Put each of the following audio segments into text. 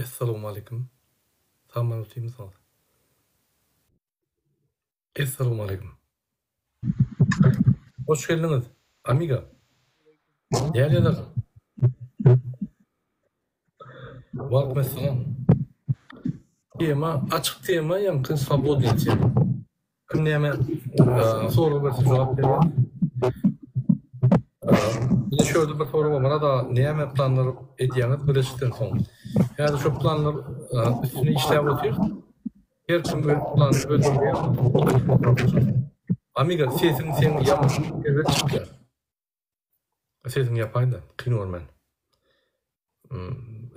Assalamu alaikum. Tamam utayım sana. Assalamu alaikum. Hoş geldiniz. Amiga. Değerli Walaikum assalam. Tema açık tema yankı sabodiyeti. Kim neyme soru verse cevap veriyor. Bir de şöyle bir soru var. Bana da neyme planlar ediyanız birleştikten sonra. Yani şu planlar üstüne işlev otuyor. Her kim böyle plan öldürüyor. Amiga sesin sen yanlış evet çıkıyor. Sesin yapayım da kıyın olman.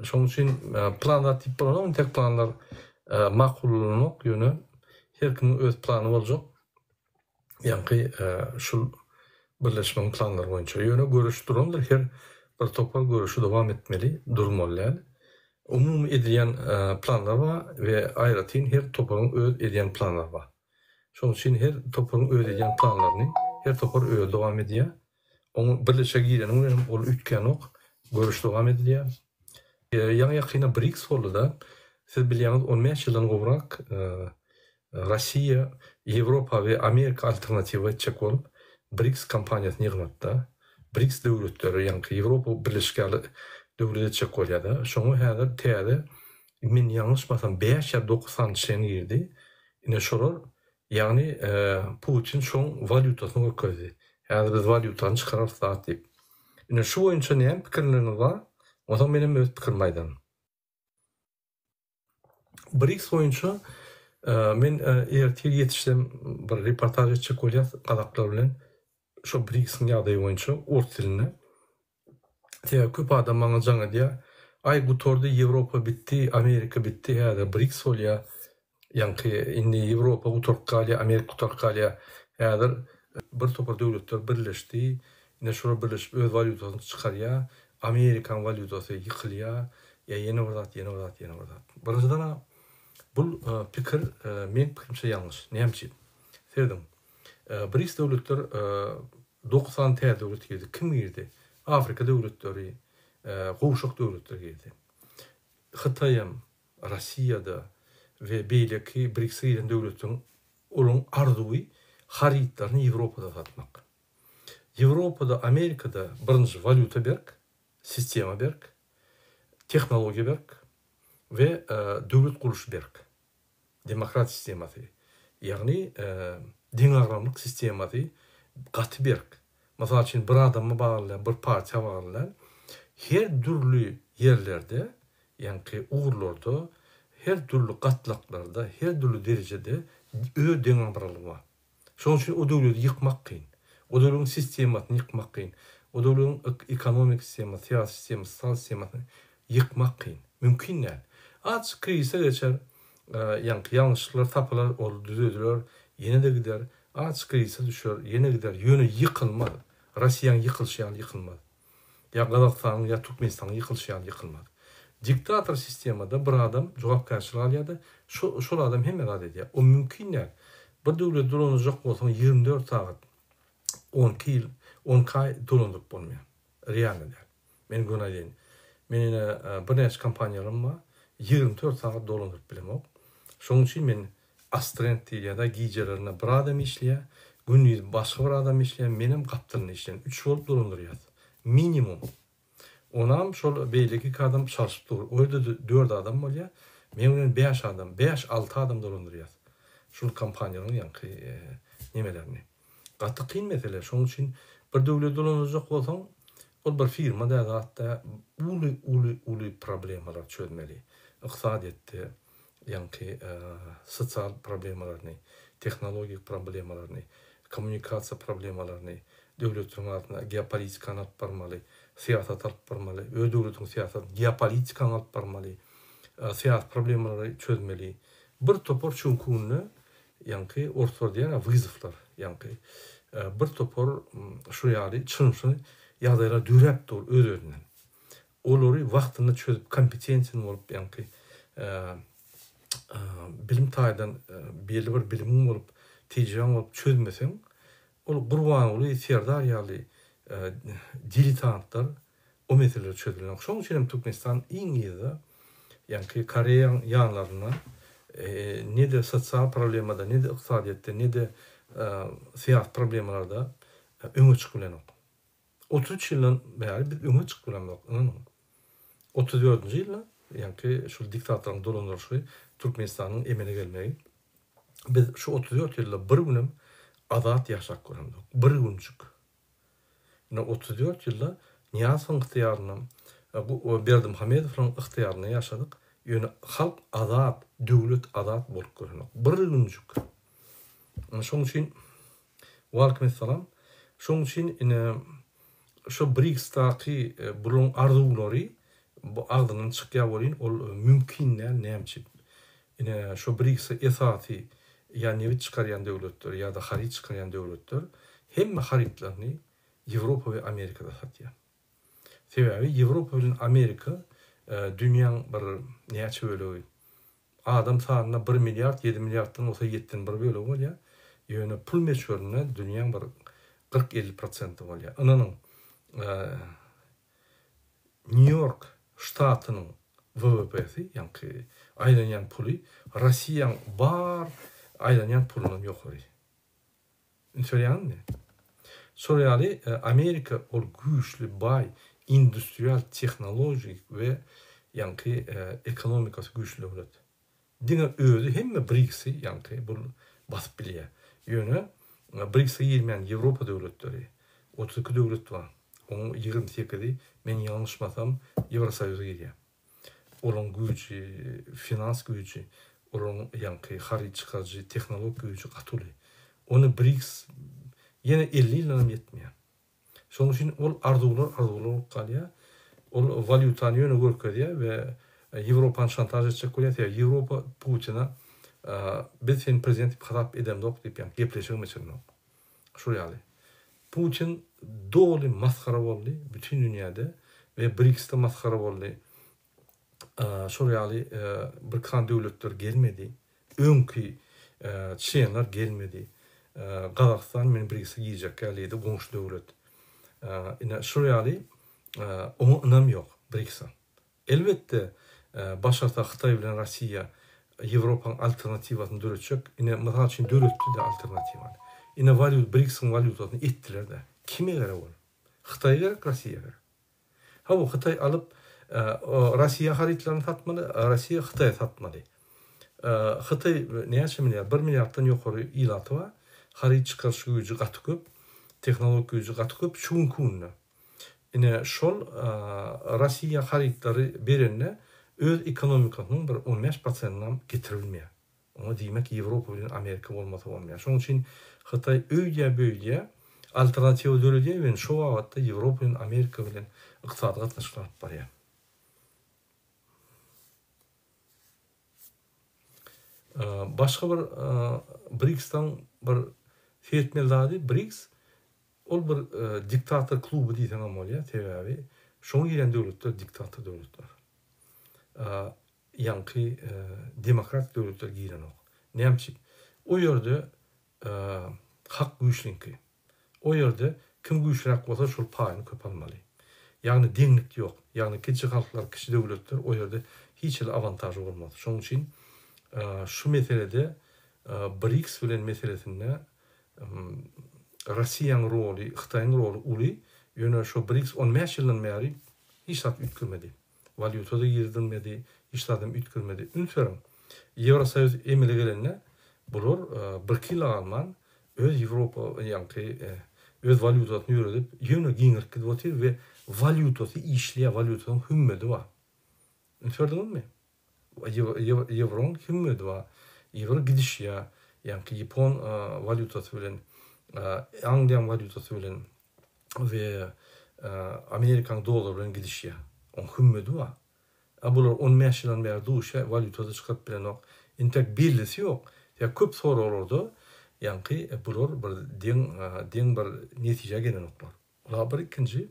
Şoň üçin planlar tip bolan, tek planlar makullyk ýöne her kim öz plany boljak. Ýa-ni şol birleşmeň planlary boýunça ýöne görüşdirilýär. Her bir topar görüşi dowam etmeli, durmaly. Umumy edilýän planlar bar we aýratyn her toparyň öz edilýän planlary bar. Şoň üçin her toparyň öz edilýän planlaryny her topar öz dowam edýär. Onu birleşe gireni ol ütken ok görüş dowam edilýär. Ýa-ni ýakyna BRICS boldy da. Siz bilýäňiz 15 ýyldan gowrak Rossiýa, Ýewropa we Amerika alternatiwy etjek bolup BRICS kampaniýasyny ýygmatda. BRICS döwletleri ýa-ni Ýewropa birleşikli döwlet etjek bolýar. Şoňa häzir täze men ýalňyşmasam 5 ýa 90 ýylyna girdi. Ine şolar ýa-ni Putin şoň valutasyny öküzdi. Häzir biz valutany çykarar saat diýip. Ine şu boýunça näme pikirleriniz bar? O zaman benim öz pikir maýdan. BRICS boýunça men ertir ýetişdim bir reportaj etjek bolýar gadaklar bilen şu BRICS'in ýagdaýy boýunça urs diline. Köp adam maňa jaňa diýär, "Ay bu torda Ýewropa bitdi, Amerika bitdi, häzir BRICS bolýar." Ýa-ni indi Ýewropa bu torga galýar, Amerika bu torga galýar. Häzir bir topar döwletler birleşdi. Ine şolar birleşip öz valutasyny çykarýar. Amerikan valutasy ýykylýar. Ya ýene bir zat. Birinjiden bu pikir men pikirimçe ýalňyş. Näme? Serdim. BRICS döwletler 90 täze döwlet girdi. Kim girdi? Afrika döwletleri, gowşak döwletler girdi. Hytaýam, Rossiýada we beýleki BRICS giren döwletin olaň arzuwy haritlaryny Ýewropada satmak. Ýewropada, Amerikada birinji valuta berk, sistema berk, tehnologiýa berk we döwlet guruşy berk. Demokrat sistemasy. Ýagny diňagramlyk sistemasy gaty berk. Masal üçin bir adamy baglanýan, bir partiýa baglanýan her türlü ýerlerde, ýa-ni ugrlarda, her türlü gatlaklarda, her türlü derejede öz diňagramalygy bar. Şoň üçin o döwleti ýykmak kyn. O döwletin sistemasyny ýykmak kyn. O döwletin ekonomik sistemasyny, siýasy sistemasyny, sosial sistemasyny ýykmak kyn. Mümkin näl. Aç krize geçer, ýa-ni ýalňyşlyklar tapylar, ol düzeldiler, ýene de gider. Aç krize düşer, ýene gider. Ýöne ýykylmaz. Rossiýanyň ýykylşy ýykylmaz. Ya Gazakstanyň, ya Türkmenistanyň ýykylşy ýykylmaz. Diktator sistemada bir adam jogapkärçilik alýardy. Şol adam hemme zat edýär. O mümkin näl. Bir döwlet dolanjak bolsaň 24 saat 12 ýyl 10 ay dolandyryp bolmaýar. Real näl. Men günaýdyn. Men bir näçe kampaniýalarym bar. 24 saat dolandyryp bilemok. Şoň üçin men Astrent ýa-da gijelerine bir adam işleýär, gündüz başga bir adam işleýär, menim gapdyryny işleýär. 3 bolup dolandyrýar. Minimum. Onam şol beýleki adam çalışyp dur. Orada 4 adam bolýar. Men bilen 5 adam, 5-6 adam dolandyrýar. Şol kampaniýalaryň ýa-ni nemelerini. Gaty kyn mesele. Şoň üçin bir döwlet dolanjak bolsaň, ol bir firma da hatda uly problemalar çözmeli. Iqtisadiýetde, ýa-ni sosial problemalaryny, tehnologik problemalaryny, kommunikasiýa problemalaryny, döwletiň altına geopolitikany alyp barmaly, siýasat alyp barmaly, öz döwletiň siýasaty geopolitikany alyp barmaly, siýasat problemalary çözmeli. Bir topar çuňkuny, ýa-ni ortada ýa wyzyflar, ýa-ni bir topar şu ýaly çynşy ýagdaýlar dürep dur öz-özünden. Olary wagtyny çözüp kompetensiýany bolup, ýa-ni bilim taýdan belli bir bilimiň bolup, tejriben bolup çözmeseň, ol gurban uly serdar ýaly diletantlar o meseleleri çözülýär. Şoň üçin Türkmenistan iň ýygy yani Koreyan yanlarına ne de sosyal problemada, ne de iqtisadiyette, ne de siyasi problemalarda öňe çykyp bilenok. 33 ýyldan bäri biz öňe çykyp bilenok. 34-nji ýylda yani şu diktatorluň dolandyrşy Türkmenistanyň emele gelmegi. Biz şu 34 ýylda bir günem azat ýaşap görýändik. Bir günçük. 34 ýylda Niýazowyň yktyýaryna, bu Berdimuhamedowyň yktyýaryna ýaşadyk. Ýöne halk azat, döwlet azat bolup görýändik. Bir günçük. Şoň üçin Walkim salam. Şoň üçin şu BRICS-taky bulan arzulary bu agdynyň çykýa bolýan, ol mümkinler näçe. Şu BRICS esasy ýani çykarýan döwletler ýa-da harit çykarýan döwletler hemme haritlaryny Ýewropa we Amerikada satýar. Sebäbi Ýewropa bilen Amerika dünýäň bir näçe bölegi. Adam sanyna 1 milliard 7 milliarddan olsa 7'den 1 bölegi bolýar. Ýöne pul meşgulüne dünýäň bir 40-50% bolýar. Anyň New York ştatynyň WWP'si, ýani aýlanýan puly Russiýanyň bar aýlanýan pulundan ýokary. Şoňaly Şoňaly Amerika ol güýçli, bay, industrial, tehnolojik we ýani ekonomikasy güýçli döwlet. Diňe özü hemme BRICS-y ýani bu basyp bilýär. Ýöne BRICS-e girmeýän Ýewropa döwletleri 32 döwlet bar. Onun 28'i men ýalňyşmasam Ýewrosoýuza girýär. Olaň güýçi, finans güýçi, olaň ýani harit çykarjy, tehnologik güýçi gatyly. Onu BRICS ýene 50 ýyldan ýetmeýär. Şoň üçin ol arzuwlar galýar. Ol valyutany ýöne görkezýär we Ýewropany şantaj etjek bolýar. Ýewropa Putina biz sen prezident hatap edemdok diýip ýa gepleşik meselem. Şu ýaly. Putin doly maskara boldy bütün dünýäde we BRICS-de maskara boldy. Şu ýaly bir kan döwletler gelmedi. Öňki çeýenler gelmedi. Gazakystan men BRICS-e giýjek geldi goňşy döwlet. Şu ýaly oňa ynam ýok BRICS-a. Elbetde başarsa Xitay bilen Russiýa Ýewropanyň alternatiwasyny döretjek. Mysal üçin döretdi de alternatiwa. BRICS-iň valyutasyny etdiler de. Kime gerek bol? Xitayga gerek, Russiýa gerek. Ha bu Xitay alyp Russiýa haritlaryny satmaly, Russiýa Xitay'a satmaly. Xitay näçe milliard, 1 milliarddan ýokary ýylaty bar. Harit çykarş güýji gaty köp, tehnologik güýji gaty köp, şuň kunna. Şol Russiýa haritlary berenne öz ekonomikasynyň bir 15%-dan getirilmeýär. Ona diýmek Ýewropa bilen Amerika bolmasa bolmaýar. Şoň üçin Xitay öýdä alternativ döwletler we şu wagtda Ýewropa bilen Amerika bilen ykdysady gatnaşyp barýar. Başga bir BRICS-dan bir feetmel dady BRICS ol bir diktator klubu diýsen bolýar. Sebäbi şoň giren döwletler diktator döwletler. Ýani demokrat döwletler girenok. Näçe? O ýerde hak güýçlinki. O ýerde kim güýçlärek bolsa şol paýyny köp almaly. Ýani deňlik ýok. Ýani kiçi halklar, kiçi döwletler o ýerde hiç bir avantajy bolmaz. Şoň üçin şu meselede BRICS bilen meselesinde Russiýanyň roly, Xitaýnyň roly uly. Ýöne şu BRICS 15 ýyldan bäri hiç zat ütkürmedi. Valyutada girdilmedi, hiç adam ütkürmedi. Ünferim, Ýewrosoýuz emele gelenler bular bir kilo alman öz Ýewropa ýani öz valyutasyny ýöredip ýöne giňirki botir we valyutasy işleýär, valutasyň hümmeti bar. Ünferdiňizmi? Ýewroň hümmeti bar. Ýewro gidişýär, ýani Ýapon valyutasy bilen Angliýa valyutasy bilen we Amerikan dollary bilen gidişýär. On hümmeti bar. Bular 15 ýyldan bäri duşa valyutada çykyp bilenok. Intek birlisi ýok. Ya köp soralardy. Ýani bular bir deň bir netije gelenoklar. Olar bir ikinji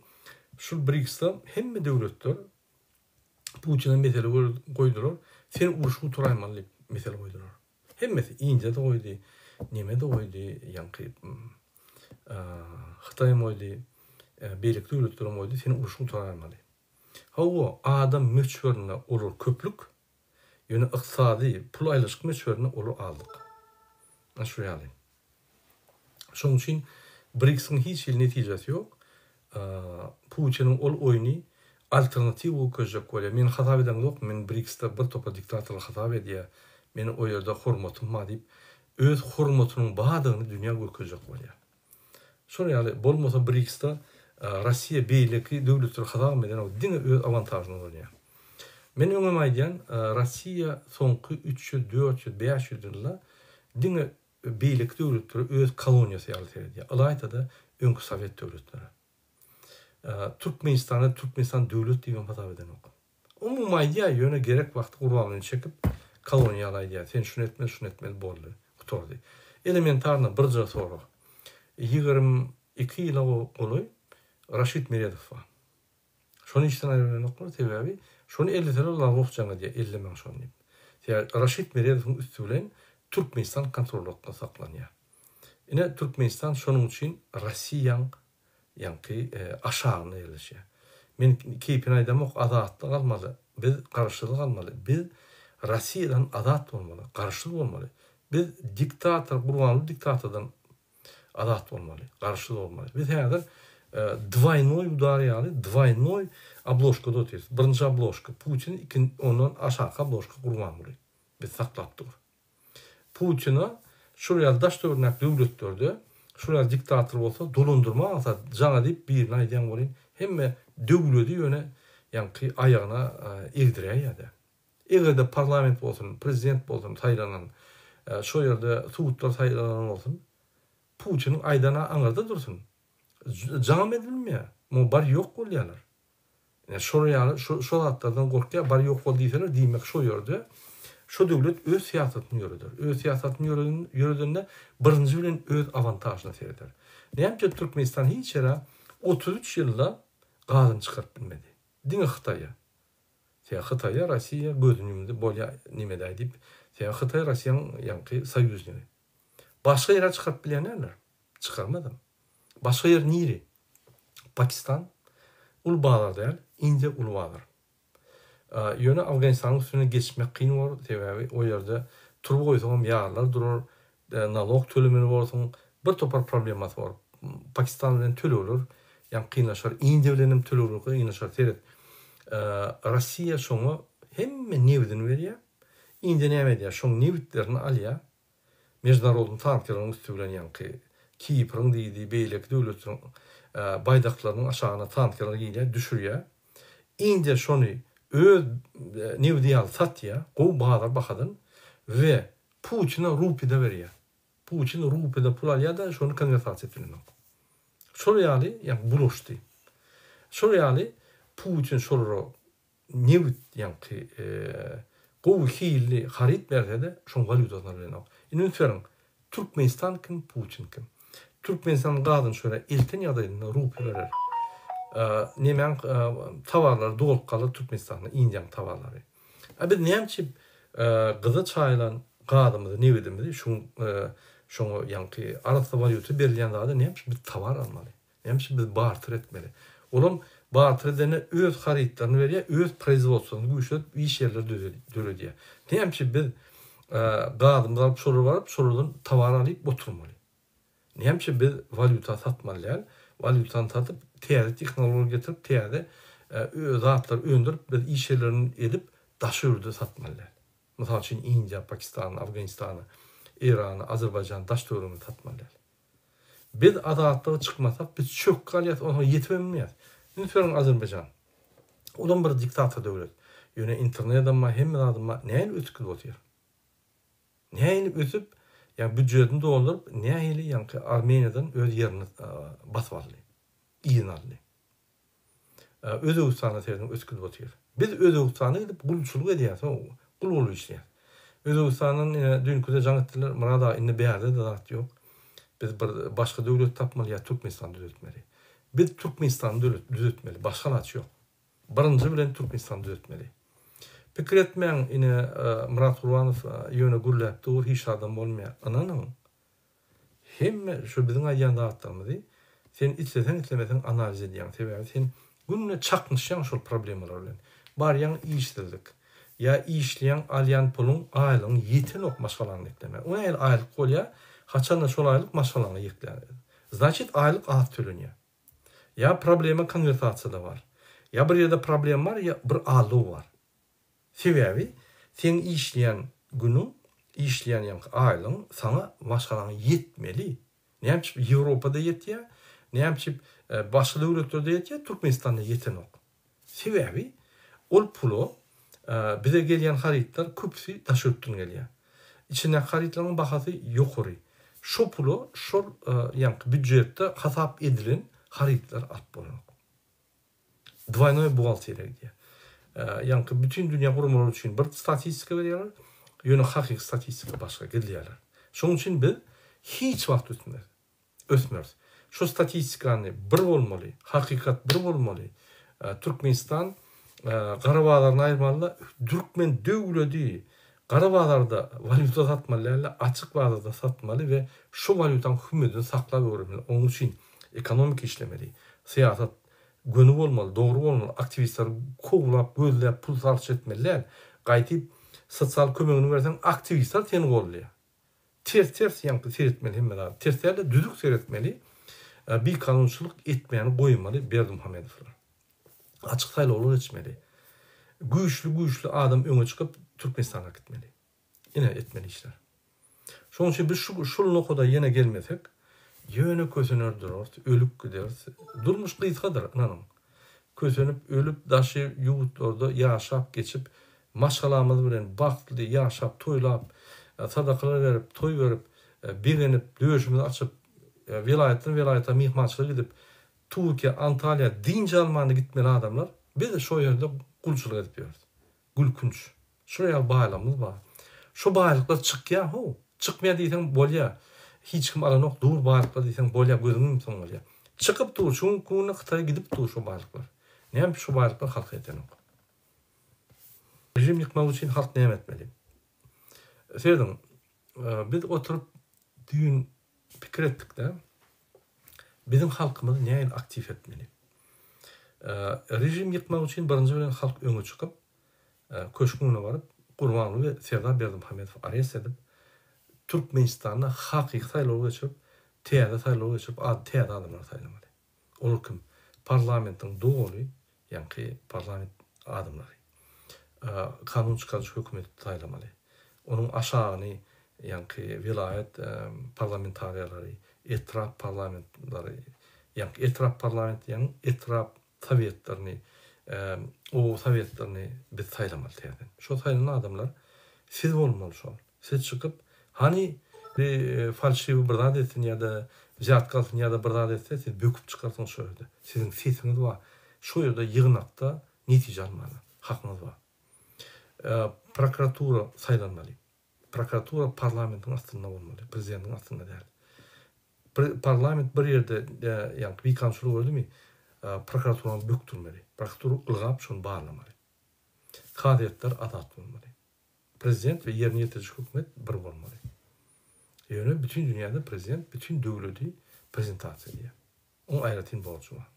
şu BRICS-da hemme döwletler Putin'e mesele goýdular. Sen uruşgy turaýman diýip mesele goýdular. Hemmesi Indiýa da goýdy, Neme de goýdy, ýani Xitay goýdy, beýlik döwletler goýdy, sen uruşgy turaýman. Ha o adam möçberine olur köplük, ýöne ykdysady pul aýlaşyk meçberini olu aldyk. Şu ýaly. Şoň üçin BRICS-iň hiç bir netijesi ýok. Putin'in ol oýny alternativ okajak bolýar. Men hatap eden ýok. Men BRICS-de bir topa diktatorlar hatap edýär. Meni o ýerde hormatym var diýip öz hormatynyň badygyny dünýä görkezek bolýar. Şol ýaly bolmasa BRICS-de Rossiýa beýleki döwletler hatap eden o diňe öz awantažyny bolýar. Men öňem aýdýan Rossiýa soňky 300, 400, 500 ýyllar diňe beýlik döwletleri öz koloniýasy ýaly edýär. Alayda öňkü Sowet döwletleri. Türkmenistan döwlet diýen hatap eden ok. Umum aýdýar ýöne gerek wagt gurbanyny çekip koloniýa aýdýar. Sen şunu etmeli boldy. Gutordy. Elementarny bir jara sorak. 22 ýyla goly Raşid Meredov var. Şonu işten aýrylan oklar sebäbi şonu 50 tane lawokçaňa diýe 50 meň şonu. Ýa Raşid Meredowyň üstü bilen Türkmenistan kontrolünde saklanýar. Ine Türkmenistan şonuň üçin Rossiýaň ýa-ni aşagyna ýerleşýär. Men keypini aýdamok adatlyk almaly. Biz garşylyk almaly. Biz Rossiýadan adat bolmaly, garşylyk bolmaly. Biz gurbanly diktatordan adat bolmaly, garşylyk bolmaly. Biz häzir двойной удар ýaly, двойной обложка dotýar. Birinji обложка Putin, ondan aşağı обложка gurban boly. Biz saklapdyk. Putin'a şuraya daş döwrünek döwletlerde şuraya diktator bolsa dolundurma alsa jaňa diýip birini aýdýan bolýan. Hemme döwleti ýöne ýa-ni aýagyna egdirýär. Egerde parlament bolsun, prezident bolsun saýlanan, şo ýerde suwutlar saýlanan bolsun, Putin'in aýdana aňyrda dursun. Jam edilmeýär. Mu bar ýok bolýarlar. Şo zatlardan gorkýar, bar ýok bol diýseler, diýmek şo ýerde şu döwlet öz siýasatyny ýürüder. Öz siýasatyny ýürüdende birinji bilen öz awantažyny sereder. Näme Türkmenistan hiç ýere 33 ýylda gazyny çykaryp bilmedi. Diňe Hytaýa. Hytaýa Rossiýa gözüň ýumdy bolýar nimede diýip, Hytaýa Rossiýanyň ýa-ni soýuzny. Başga ýere çykaryp bilýänler. Çykarmady. Başga ýer niri? Pakistan ul bağlar ince ul bağlar. Ýöne Afganistanyň üstüne geçmek kyn bol, sebäbi o ýerde turup goýsam ýarlar durur, nalog tölemini bolsun, bir topar problemat bar. Pakistan bilen töleler, ýa-ni kynlaşar, India bilen töleler, kynlaşar seret. Rossiýa şoňa hemme newdini berýär. India näme edýär? Şoň newtlerini alýar. Mejnarolun tanklarynyň üstü bilen ýa-ni Kiprň diýdi, beýlek döwletleriň baýdaklarynyň aşagyna tanklary giýýär, düşürýär. India şonu öz newdiýal satýar, gow baýlar bakadyn we Putin'a rupida berýär. Putin rupida pul alýar da şonu konversiýa etýär. Şol ýaly, ýa-ni bulaşdy. Şol ýaly Putin şolary newt ýa-ni gow hili harit berdi, şoň valyutalar bilen. Indi ferň Türkmenistan kim, Putin kim? Türkmenistan gadyn şöyle ilkin ýagdaýynda rupi berer. Nemen tawarlar dolup galar Türkmenistan'da Indian tawarlary. Biz näçe gyzy çaýlan gadymyzy nebedimiz şoňa ýa-ni arasda valyuta berilýän zada näçe bir tawar almaly. Näçe biz barter etmeli. Olam barter edene öz haritlaryny berýär, öz производствоны güýçlep iş ýerleri döredýär. Näçe biz gadymyzy alyp şolara baryp şolaryň tawar alyp oturmaly. Näçe biz valyuta satmalylar, valyutany satyp täze tehnologiýa getirip täze zatlar öndürip biz iş ýerlerini edip daşyrdy satmalylar. Mysal üçin India, Pakistan, Afganistan, İran, Azerbaycan daş döwrüni satmalylar. Biz adatlygy çykmasak biz çök galýat ona ýetmeýär. Ünferin Azerbaycan. Olan bir diktator döwlet. Ýöne internetden ma hemme adamma näil ötkül bolýar. Näil ötüp ýa büdjetini doldurup näil ýa-ni Armeniýadan öz ýerini basyp aldy. İýnaldy. Özbekistana terden ötkül bolýar. Biz Özbekistana gidip gulçuluk edýär, gul bolup işleýär. Özbekistanyň dünküde jaňytdylar, murada indi bäze zat ýok. Biz bir başga döwlet tapmaly ýa Türkmenistan düzeltmeli. Biz Türkmenistan düzeltmeli, başga naç ýok. Birinji bilen Türkmenistan düzeltmeli. Pikir etmeň ine Murat Gurbanov ýöne gurläp dur hiç adam bolmaýar. Ananyň hemme şu biziň aýan zatlarymyzy sen itleseň itlemeseň analiz edýän sebäbi sen günne çakmışýan şol problemler bilen. Barýan işsizlik. ya işleyen alyan pulun aylığın yeten ok maşgalarını ekleme. O el aylık kolya haçan da şol aylık maşgalarını ekleme. Значит aylık az tölünüyor. Ya problema konvertatsiya da var. Ya bir yerde problem var ya bir aldığı var. Sebebi sen işleyen günün işleyen yani aylığın sana maşgalarını yetmeli. Ne yapıp Avrupa'da yetiyor, ne yapıp başka devletlerde yetiyor, Türkmenistan'da yeten ok. Sebebi ol pulu bize gelen haritler köpsü taşıttın geliyor. İçine haritlerin bahası yukarı. Şu pulu şu yani büdjette hesap edilen haritler at bunu. Двойной buhalteriya diye. Yani bütün dünya kurumları için bir statistika veriyorlar. Yönü hakiki statistika başka gidiyorlar. Şunun için biz hiç vakit ötmüyoruz. Şu statistikanı bir olmalı, hakikat bir olmalı. Türkmenistan Qarabağlarını ayırmalı, Türkmen devleti Qarabağlarda valuta satmalı, açık bazada satmalı ve şu valutanın hükümetini saklayabilmeli. Onun için ekonomik işlemeli, siyaset gönül olmalı, doğru olmalı, aktivistler kovulap, gözlep, pul sarç etmeliler. Qaytip sosyal kömegini versen aktivistler teni oluyor. Ters yankı seyretmeli hem de terslerle düzük seyretmeli. Bir kanunçuluk etmeyeni koymalı Berdimuhamedovlar. Açık sayılı etmeli. Güçlü adam öne çıkıp Türkmenistan'a gitmeli. Yine etmeli işler. Şunun için biz şu noktada yine gelmesek, yönü kösünür durur, ölüp gideriz. Durmuş kıyıtkadır, inanın. Kösünüp, ölüp, daşı, yuvutlarda yaşap geçip, maşalamız bilen baktlı, yaşap, toylap, sadakalar verip, toy verip, bilenip, dövüşümüzü açıp, vilayete mihmançılık gidip, Türkiye, Antalya, dinci Alman'a gitmeli adamlar. Biz de şu yerde kulçuluk ediyoruz. Gülkünç. Şuraya bağlamız var. Şu bağlıklar çık ya. Çıkmaya deysen bol ya. Hiç kim alan yok. Dur bağlıklar deysen bol ya. Gözünün müsün bol ya. Çıkıp dur. Şunun kuyuna Kıtay'a gidip dur şu bağlıklar. Ne yapıp şu bağlıklar halka eten yok. Rejim yıkmak için halk ne etmeli? Söyledim. Biz oturup düğün fikir ettik de bizim halkımızı neyin aktif etmeli? Rejim yıkmak için birinci bilen halk öne çıkıp köşkününe varıp Kurbanlı ve Serdar Berdimuhamedov arayış edip Türkmenistan'da hakiki sayılı geçip teyada sayılı geçip teyada adamlar sayılmalı. Olur ki parlamentin doğulu yani parlament adamları kanun çıkarıcı hükümeti sayılmalı. Onun aşağını yani vilayet parlamentaryaları, etraf parlamentleri yani etraf parlament yani etraf sovyetlerini o sovyetlerini biz sayılamalı yani. Şu sayılan adamlar siz olmalı şu an. Siz çıkıp hani falşivi birdat etsin ya da ziyat kalsın ya da birdat etse siz böküp çıkarsınız şöyle. Sizin sesiniz var. Şu yerde yığınakta netice almalı. Hakkınız var. Prokuratura sayılanmalı. Prokuratura parlamentin aslında olmalı. Prezidentin aslında değil. Parlament bir yerde yani bir kançılığı oldu mu prokuraturanı büktürmeli. Prokuratura ılgap şunu bağlamalı. Kadiyetler adat olmalı. Prezident ve yerini yetirici hükümet bir olmalı. Yani bütün dünyada prezident, bütün devleti prezentasiya ediyor. Onun ayrıtın borcu var.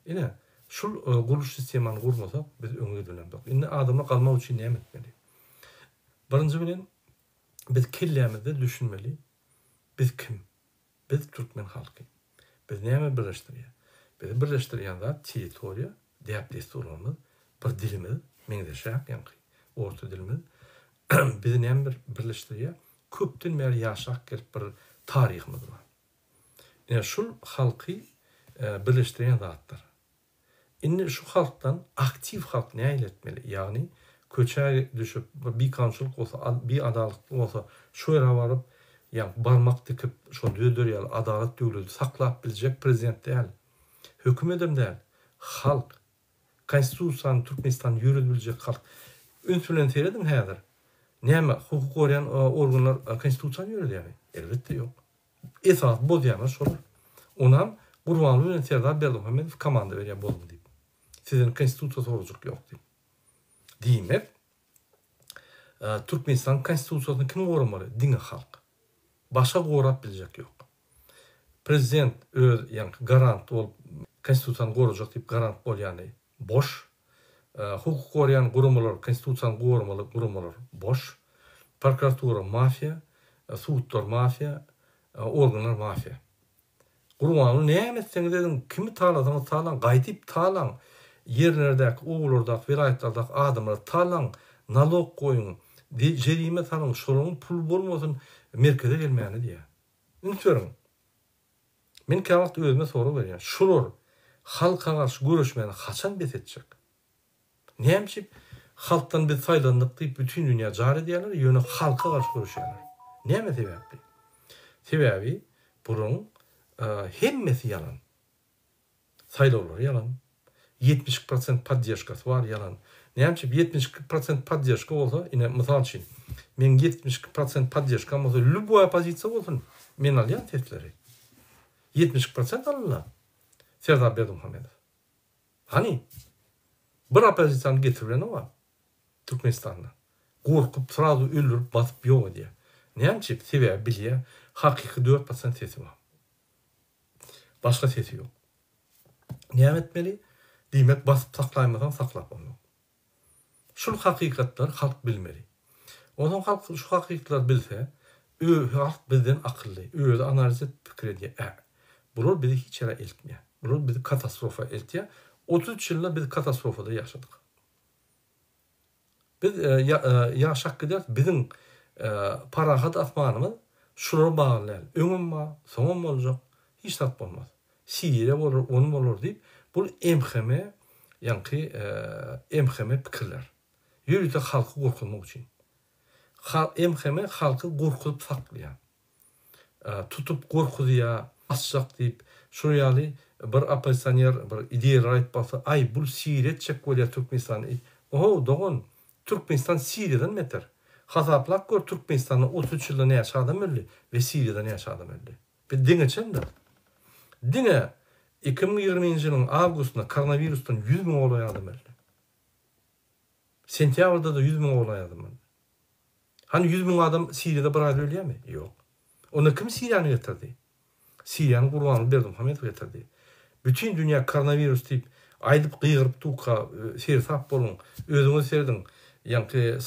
Yine şu kuruluş sistemini kurmasak biz öne dönemedik. Yine adamla kalmak için ne etmeli? Birinci bilen biz kellemizde düşünmeli. Biz kim? Biz Türkmen halkı. Biz neyme birleştiriyor? Bizi birleştiriyen de teritoriya, deyip desturlarımız, bir dilimiz, mengdeşak, yani orta dilimiz, bizi neyme birleştiriyor? Köptün beri yaşak gelip bir tarihimiz var. Yani şu halkı birleştiriyen zatlar. Şimdi şu halktan aktif halk ne eyletmeli? Yani köçe düşüp bir kançılık olsa, bir adaletli olsa şöyle varıp yani barmak dikip şu dödürüyor adalet devleti saklap bilecek prezident değil. Hükümetim değil. Halk. Konstitusiyanı Türkmenistan yürütülecek halk. Ünsülen seyredin hedir. Neyme hukuk koruyan organlar konstitusiyanı yürütüyor yani. Elbette yok. Esas bozuyanlar şolar. Onam Kurbanlı ve Serdar Berdimuhamedov komanda veriyor bozma deyip. Sizin konstitusiyası olacak yok deyip. Diyeyim hep. Türkmenistan konstitusiyasını kim korumalı? Dini halk. Başka koruyup bilecek yok. Prezident yani garant ol konstitusiyanı koruyacak deyip garant ol yani boş. hukuk koruyan gurumlar, konstitusiyanı korumalı gurumlar boş. Prokuratura mafya, suutlar mafya, organlar mafya. Gurumany näme etseňiz dedim, kimi taladyňyz talan, gaýdyp talan, yerlerdäki, ugullardäki, vilayetlerdeäki adamlar talan, nalog goýun, jerime talan, şolaryň pul bolmasyn merkeze gelmäni diýär. Ünitberiň. Men käwagt özüme soru berýär. Şular halka garşy görüşmeni haçan betetjek? Näme halktan biz saylandyk diýip bütün dünýä jary edýärler, ýöne halka garşy görüşýärler. Näme sebäpli? Sebebi burun hemmesi yalan. Saylawlar yalan. 70% поддержкасы var yalan. Näme 70% поддержка bolsa, ine mysal üçin, men 70% поддержка bolsa, любая позиция bolsun, men alýan tesleri. 70% alýar. Serdar Berdimuhamedov. Hani bir opozisiýany getirýän o. Türkmenistanda. Gorkup sırada öldürüp batıp yok diye. Näme sebebi bilýär, hakyky 4% sesi var. Başka sesi yok. Näme etmeli? Diýmek basyp saklaýmadan saklap onu. Şol hakykatlar halk bilmeli. Onuň halk şu hakykatlar bilse, halk bizden akylly, özü analiz edip pikir edýär. Bular bizi hiç yere eltmeýär. Bular bizi katastrofa eltýär. 33 ýylda biz katastrofada ýaşadyk. Biz ýaşak gider, bizim parahat atmanymyz şulara baglanýar. Öňüm bar, soňum boljak, hiç tat bolmaz. Siriýe bolar, onu bolar diýip, bu emheme, ýa-ni emheme pikirler. Ýürüde halky gorkunmak üçin. Emheme halky gorkup saklaýar. Tutup gorkudýar, asjak diýip, şurýaly bir opozisioner, bir ideýalar aýtpasa, ay bu Siriýe çek bolýar Türkmenistan. Oho, dogon, Türkmenistan Siriýeden beter. Hasaplap gör, Türkmenistan'da 33 ýylda näçe adam öldü we Siriýede näçe adam öldü. Bir diňe çende. Diňe 2020-nji ýylyň awgustynda koronavirusdan 100.000 olay adam öldü. Sentýabrda da 100.000 olay adam öldü. Hani 100.000 adam Siriýede bir aýda ölýärmi? Ýok. Onu kim Siriýany getirdi? Siriýany Gurban Berdimuhamedov getirdi. Bütün dünýä koronavirus diýip aýdyp gıygyryp tuka sersap bolun, özüňiz serdiň. Yani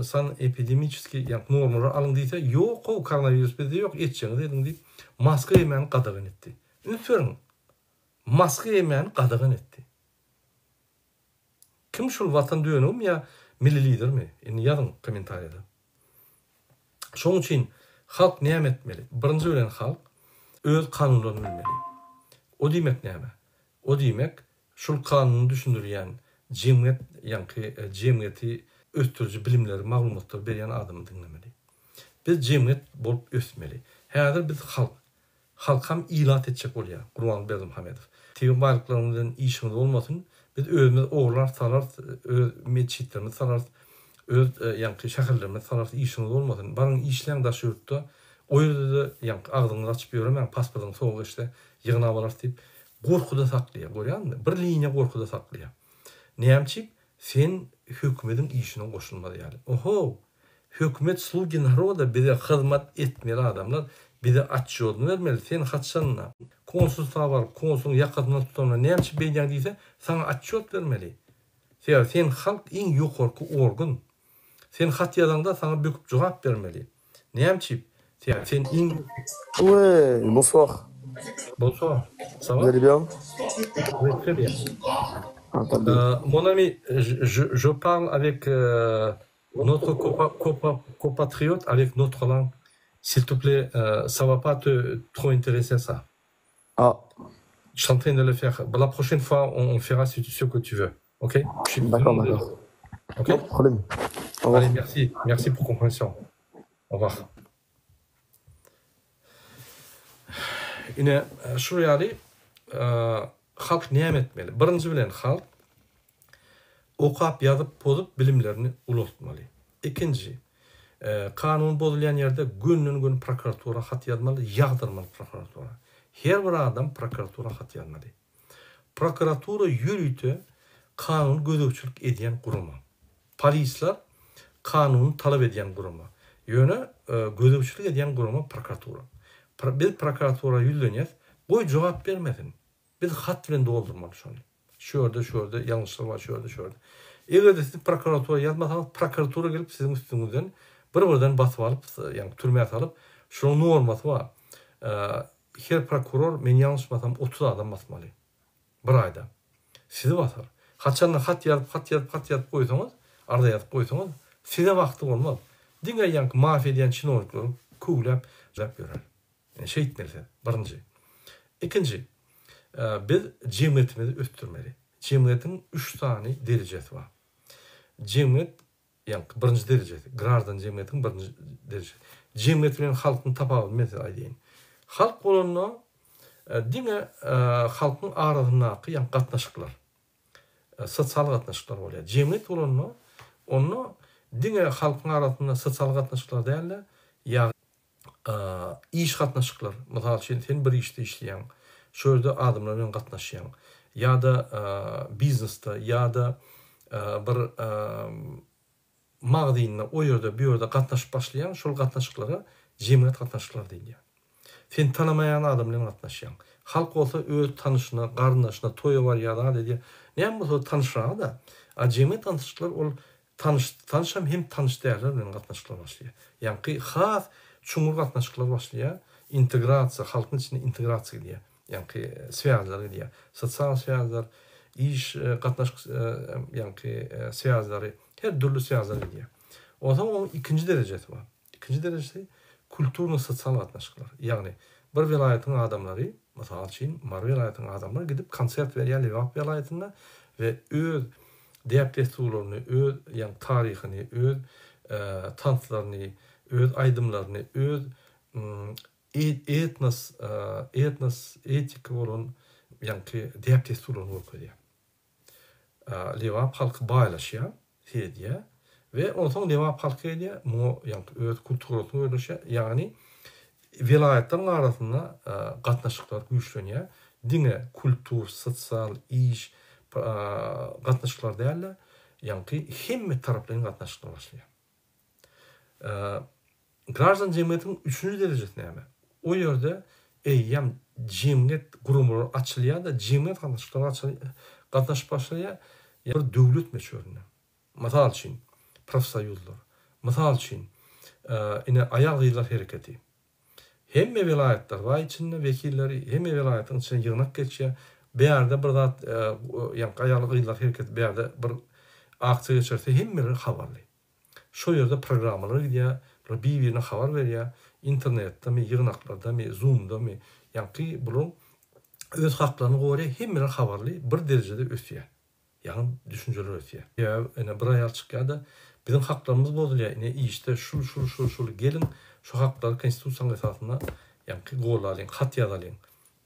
san epidemiçiski yani normalar alın diýse, yok o koronavirus bizde yok, etçeňiz dedim diýip maska ýemäni gadagyn etdi. Ünitberiň. Maska ýemäni gadagyn etdi. Kim şol watan dönem ya milli lidermi? Ýazyn kommentariýada. Şoň üçin halk näme etmeli? Birinji bilen halk öz kanunlaryny bilmeli. O diýmek näme? O diýmek şol kanuny düşündirýän cemiyet, yani cemiyeti östürücü bilimleri, maglumatlar berýän adamy dinlemeli. Biz cemiyet bolup ösmeli. Häzir biz halk hem ilat etjek bolýar. Gurban Berdimuhamedov. Tegi barlyklarynyň işimiz bolmasyn, biz özümiz oglar salar, öz meçhitlerimiz salar, öz yani şäherlerimiz salar, işimiz bolmasyn. Barın işleň daşy ýurtda o ýerde yani agdyňy açyp ýöremen, pasportyny soňky işte ýygna balar diýip gorkuda saklaýar, görýärmi? Bir liniýa gorkuda saklaýar. Näme sen hökümetin işine koşulmadı yani. Oho, hökümet slugi naroda bize hizmet etmeli adamlar, bize aç yolunu vermeli. Sen haçsanla, konsulsa var, konsulun yakasına tutanla näme beýän diýse, sana aç yol vermeli. Sen halk en ýokarky organ. Sen hat ýazanda sana böküp jogap bermeli. Näme sen en... Ouais, bonsoir. Bonsoir. Ça va? Vous allez bien? Oui, très bien. Mon ami, je parle avec notre compatriote, avec notre langue. S'il te plaît, ça va pas te trop intéresser ça. Ah. Je suis en train de le faire. La prochaine fois, on fera ce que tu veux. Ok? D'accord, d'accord. Ok? Pas de problème. Allez, merci. Merci pour compréhension. Au revoir. Yine şuraya halk näme etmeli? Birinci bilen halk okap yazıp pozup bilimlerini ulaştırmalı. İkinci, kanun bozulyan yerde gün prokuratura hat yazmalı, yağdırmalı prokuratura. Her bir adam prokuratura hat yazmalı. Prokuratura yürütü kanun gözükçülük edýän guruma. Polisler kanunu talep edýän guruma. Ýöne gözükçülük edýän guruma prokuratura. Biz prokuratura yüzlenýäs, goý jogap bermedin. Biz hat bilen doldurmaly şonu. şurada yanlışlar var, şurada. Eğer de siz prokuratura yazmasanız, prokuratura gelip sizin üstünüzden bir-birden basıp alıp, yani türmeye alıp, şunun norması var. Her prokuror, men yanlışmasam 30 adam basmalı. Bir ayda. Sizi basar. Haçanla hat yazıp koysanız, arada yazıp koysanız, size vakti olmaz. Diňe ýanky maaf edýän çynoliklar kuglap ýörer. Şey etmeli, birinji. İkinci, biz jemgyýetimizi östürmeli. Jemgyýetiň 3 tane derejesi var. Jemgyýet, ýanky birinji derejesi, grazdan jemgyýetiň birinji derejesi. Jemgyýet bilen halkyň tapawy mesele aýdyn. Halk bolanda diňe halkyň arasyndaky ýanky gatnaşyklar, sosial gatnaşyklar bolýar. Jemgyýet bolanda onu diňe halkyň arasynda sosial gatnaşyklar däl, ýa iş gatnaşyklar. Mysal üçin sen bir işte işleýän, şöyle adamlar bilen gatnaşýan, ýa-da biznesde, ýa-da bir magazynda o ýerde bir ýerde gatnaşyp başlaýan, şol gatnaşyklara jemgyýet gatnaşyklar diýilýär. Sen tanamayan adam bilen gatnaşýan. Halk bolsa öz tanışyna, garyndaşyna toýa bar ýa-da diýär. Näme bolsa tanışaga da, jemgyýet tanışyklar ol tanışam hem tanış däýerler bilen gatnaşyklar başlaýar. Ýani has çuňur gatnaşyklar başlaýar. Integrasiýa, halkyň içine integrasiýa diýär. Ýani связlar diýär. Sosial связlar, iş gatnaşyk ýani связлary, her türlü связlar diýär. O zaman o ikinji derejesi var. İkinji derejesi kulturny sosial gatnaşyklar. Ýani bir welaýatyň adamlary, mysal üçin, mar welaýatyň adamlary gidip konsert berýär Lewap welaýatynda we öz diýip öz ýani taryhyny, öz tanslaryny, öz aýdymlaryny, öz etik bolan ýani diýip desturlaryny okuýar. Lewap halky baýlaşýar, diýär we ondan Lewap halky diýär, mu ýani öz kulturasyny öýleşýär, ýani welaýatlaryň arasynda gatnaşyklar güýçlenýär. Diňe kultur, sosial, iş gatnaşyklar däl, ýani hemme taraplaryň gatnaşyklar başlaýar. Grazdan jemgyýetiň 3-nji derejesi näme? O ýerde eýýam jemgyýet gurumlary açylýar da jemgyýet gatnaşyp başlaýar. Bir döwlet meşgulüne. Mysal üçin profsoýuzlar, mysal üçin ine aýal gyýlar hereketi. Hemme welaýatlar var içinde vekilleri, hemme welaýatyň içine ýygnak geçýär. Beýerde bir zat ýani aýal gyýlar hereketi beýerde bir akçy geçerse hemme habarly. Şo ýerde programmalar gidýär, bir-birine habar berýär, internetde mi, ýygnaklarda mi, Zoom'da mi, ýani bular öz haklaryny gorýar, hemme habarly bir derejede ösýär. Ýani düşünjeler ösýär. Ýa ene bir aýal çykýarda bizim haklarymız bozulýar. Ine işte şu gelin şu haklar konstitusiýa esasında ýani gollaryň, hat ýazalyň.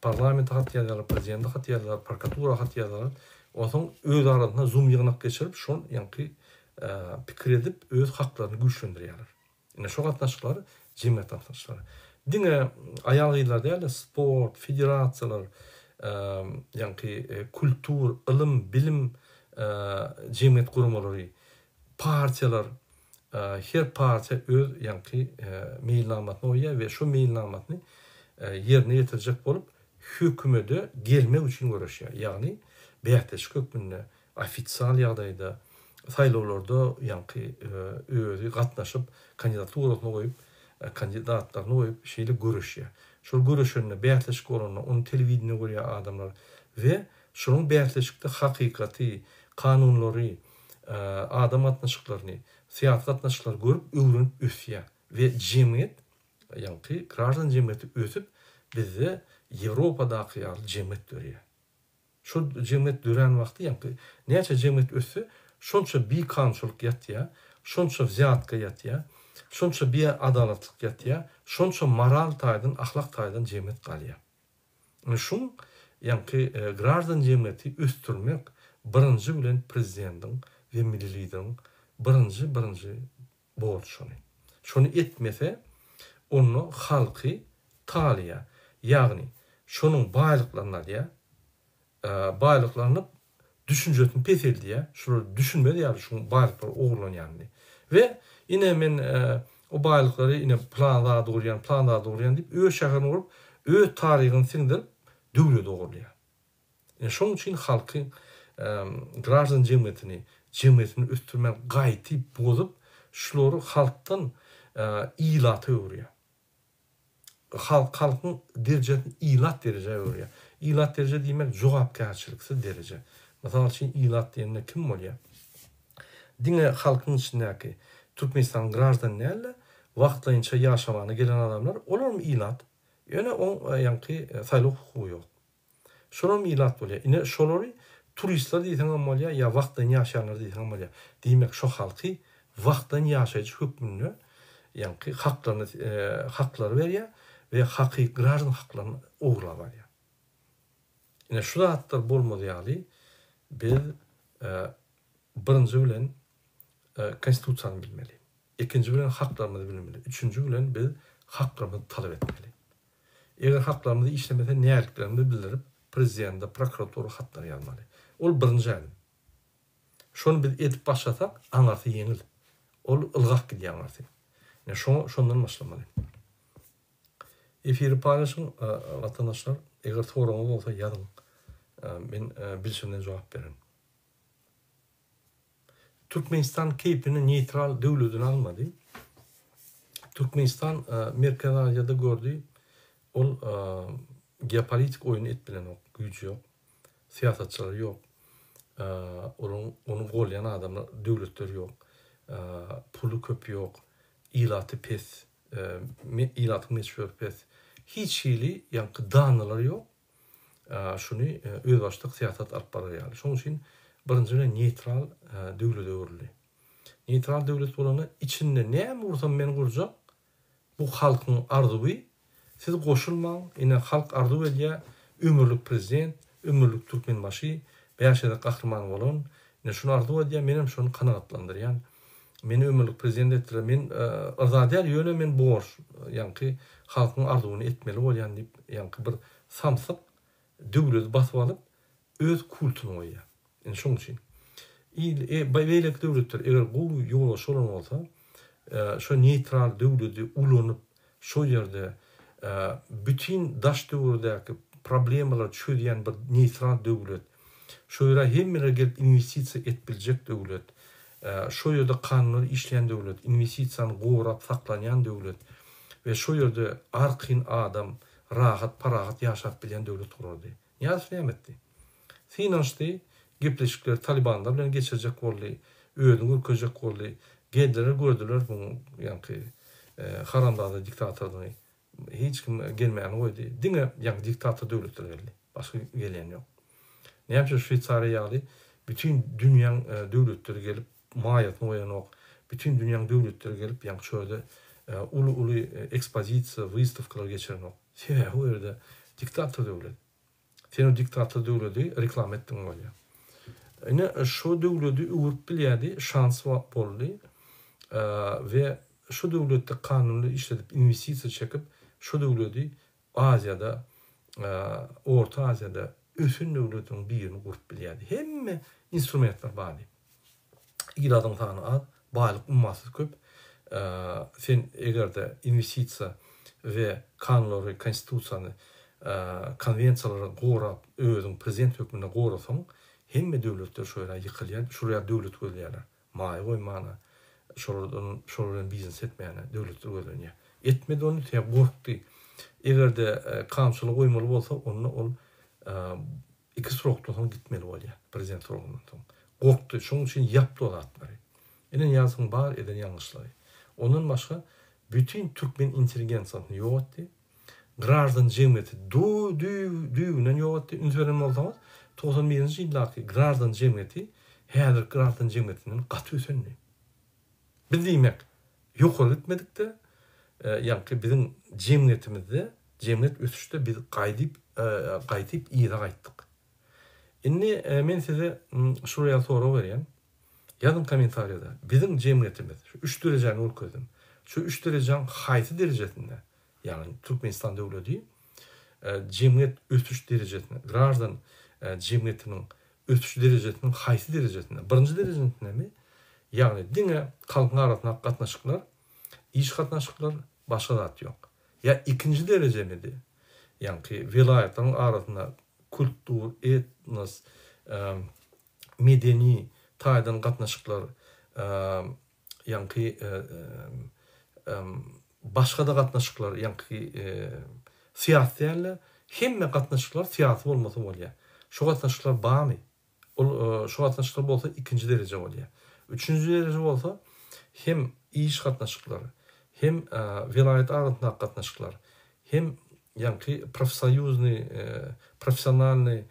Parlament hat ýazar, prezident hat ýazar, prokuratura hat ýazar. Oňa öz arasynda Zoom ýygnak geçirip şol ýani pikir edip öz haklaryny güýçlendirýärler. Ine şu gatnaşyklar jemgyýet gatnaşyklary. Diňe aýal gyýlar däl, sport, federasiýalar, ýani kultur, ilim, bilim jemgyýet gurumlary, partiýalar, her partiýa öz ýani meýilnamatyny oýar we şu meýilnamatyny ýerine ýetirjek bolup hökümete gelmek üçin görüşýär. Ýani beýteşik hökümne ofisial ýagdaýda saýlawlarda ýani özü gatnaşyp kandidaturasyny goýup, kandidatlaryny goýup şeýle görüşýär. Şol görüşende beýteşik bolanda onu telewizionyna görýär adamlar we şonuň beýteşikde hakykaty, kanunlary, adam gatnaşyklaryny, siýasat gatnaşyklary görüp öwrenip ösýär we jemgyýet, ýani grazdan jemgyýeti ösüp bizde Ýewropadaky jemgyýet dörýär. Şu jemgyýet dören wagty ýani näçe jemgyýet össe, şonça bir kançylyk ýatýar, şonça ziyatka ýatýar, şonça bir adalatlyk ýatýar, şonça moral taýdan, ahlak taýdan jemgyýet galýar. Şuň ýani grazdan jemgyýeti östürmek birinji bilen prezidentiň we milli lideriň birinji bolşuny. Şonu etmese onu halky taýýar. Ýagny şonuň baýlyklaryny alýar, baýlyklaryny düşünjesini pes edýär, şunu düşünmedi ýa-da şu baýlyklary ogurlanýandy. We ine men o baýlyklary ine planda dogurýan diýip öz şäherini gurup, öz taryhyny siňdirip döwlet ogurlaýar. Şoň üçin halky gраждан cemiyetini üstürmen gayti bozup şuları halktan ilat öwürýär. Halkın derecesini ilat derece öwürýär. İlat derece diýmek jogapkärçiliksiz derece. Mesela için ilat diýende kim bolýar? Diňe halkın içindäki Türkmenistan gраждан näle wagtlaýynça ýaşamana gelen adamlar olar mı ilat? Ýöne o ýanky saýlaw hukugy ýok. Şolar mı ilat bolýar? Ine şolary turistler diýsen bolýar ýa wagtdan ýaşayanlar diýsen bolýar. Diýmek şo halky wagtdan ýaşaýjy hökmüni ýanky haklary berýär we hakyky gраждан haklaryny oglap alýar. Ine şu zatlar bolmady ýaly biz birinji bilen konstitusiýany bilmeli. İkinci bilen haklarımızı bilmeli. Üçüncü bilen biz haklarımızı talep etmeli. Eğer haklarımızı işlemese näerliklerimizi bildirip prezidente, prokuratora hatlar ýazmaly. Ol birinji adım. Şonu biz etip başlasak aňarty ýeňil. Ol ılgak gidýär aňarty. Şondan başlamaly. Efiri paylaşın vatandaşlar. Eğer soruňyz bolsa ýazyň. Men bilşimden jogap berin. Türkmenistan keypini neutral döwletini almadı. Türkmenistan Merkez Asya'da gördü. Ol geopolitik oyun etbilen ok, gücü yok. Siyasatçılar yok. Onu golyan adamlar, döwletler yok. Pulu köp yok. İlatı pes. İlatı meşhur pes. Hiç hili yankı danylar yok. Şunu özbaşlyk siyasat alyp barýar. Şoň üçin birinci neutral döwlet öwrüli. Neutral döwlet bolany içinde näme ursam men gurjak? Bu halkyň arzuwy. Siz goşulmaň, ine halk arzu edýär, ömürlük prezident, ömürlük türkmenbaşy, beýşede gahrman bolan, ine şunu arzu edýär, menem şonu kanagatlandyrýan. Meni ömürlük prezident etdiler, men azadiyar ýöne men boş, ýanky halkyň arzuwyny etmeli bolýan diýip, ýanky bir samsyk döwlet basyp alyp öz kultuny goýýar. Ine şoň üçin beýlek döwletler eger bu ýola şolan bolsa, şo neutral döwleti ulanyp şo ýerde bütün daş döwürdäki problemalar çöýýän bir neutral döwlet, şo ýere hemmeler gelip investisiýa etbiljek döwlet, şo ýerde kanunlar işleýän döwlet, investisiýany gowrap saklanýan döwlet we şo ýerde arqyn adam rahat parahat ýaşap bilýän döwlet kuruldy. Ýa-da etdi. Finançdy gepleşikler Talibanlar bilen geçirecek boldy, öýüni görkezek boldy. Geldiler gördüler bunu, ýanky haramdada diktatorlugy hiç kim gelmeýän goýdy. Diňe ýanky diktator döwletler geldi. Başga gelen ýok. Näme Şwýçariýa ýaly bütün dünýäň döwletleri gelip maýatyny goýanok. Bütün dünýäň döwletleri gelip ýanky şöyle ulu ekspozisiýa, wystavkalar geçirenok. Sebäbi bu ýerde diktator döwlet. Sen o diktator döwleti reklam etdiň bolýar. Ine şo döwleti öwürp bilýärdi, şans boldy we şo döwletde kanunly işledip investisiýa çekip şo döwleti Aziýada, Orta Aziýada ösün döwletiň birini gurup bilýärdi. Hemme instrumentler bary. İladyň sany az, baýlyk ummasy köp. Sen egerde investisiýa we kanunlary, konstitusiýany, konvensiýalary gowrap, özüň prezident hökmüne gowrasaň, hemme döwletler şöyle ýykylýar, şuraya döwlet gözleýärler. Maý goýmana, şolaryň biznes etmeýäne döwletler gözleýär. Etmedi onu täp gorkdy. Egerde kanunçylyk goýmaly bolsa, onu ol iki sorokdan gitmeli bolýar, prezident sorogyndan. Gorkdy, şoň üçin ýapdy o zatlary. Ene ýazyň bar eden ýalňyşlary. Ondan başga bütün türkmen intelligensiýasyny ýok etdi. Gраждан cemiyeti düýünden ýok etdi. Ünsüren bolsaňyz 91-nji ýyldaky gраждан cemiyeti häzir gраждан cemiyetinden gaty ösenli. Biz diýmek ýokary gitmedikde, ýanky biziň cemiyetimizde, cemiyet ösüşde biz gaýdyp ýyra gaýtdyk. Indi men size şuraya soru berýän. Ýazın kommentariýada. Biziň cemiyetimiz şu 3 derejäni ölkezdim. Şu 3 derejäň haýsy derejesinde, ýani Türkmenistan döwleti cemiyet ösüş derejesinde, gраждан cemiyetiniň ösüş derejesiniň haýsy derejesinde? Birinji derejesinde ýani diňe halkyň arasynda gatnaşyklar, iş gatnaşyklar başga zat ýok. Ya ikinji derejenede, ýani vilayatyň arasynda kultur, etnos, medeni taýdan gatnaşyklar, ýa-ni başga da gatnaşyklar, ýa-ni siýasat diýerler, hemme gatnaşyklar siýasat bolmasa bolýar. Şu gatnaşyklar bamy. Şu gatnaşyklar bolsa ikinji derece bolýar. Üçüncü derece bolsa hem iş gatnaşyklary, hem vilayet arasynda gatnaşyklar, hem ýa-ni professionalny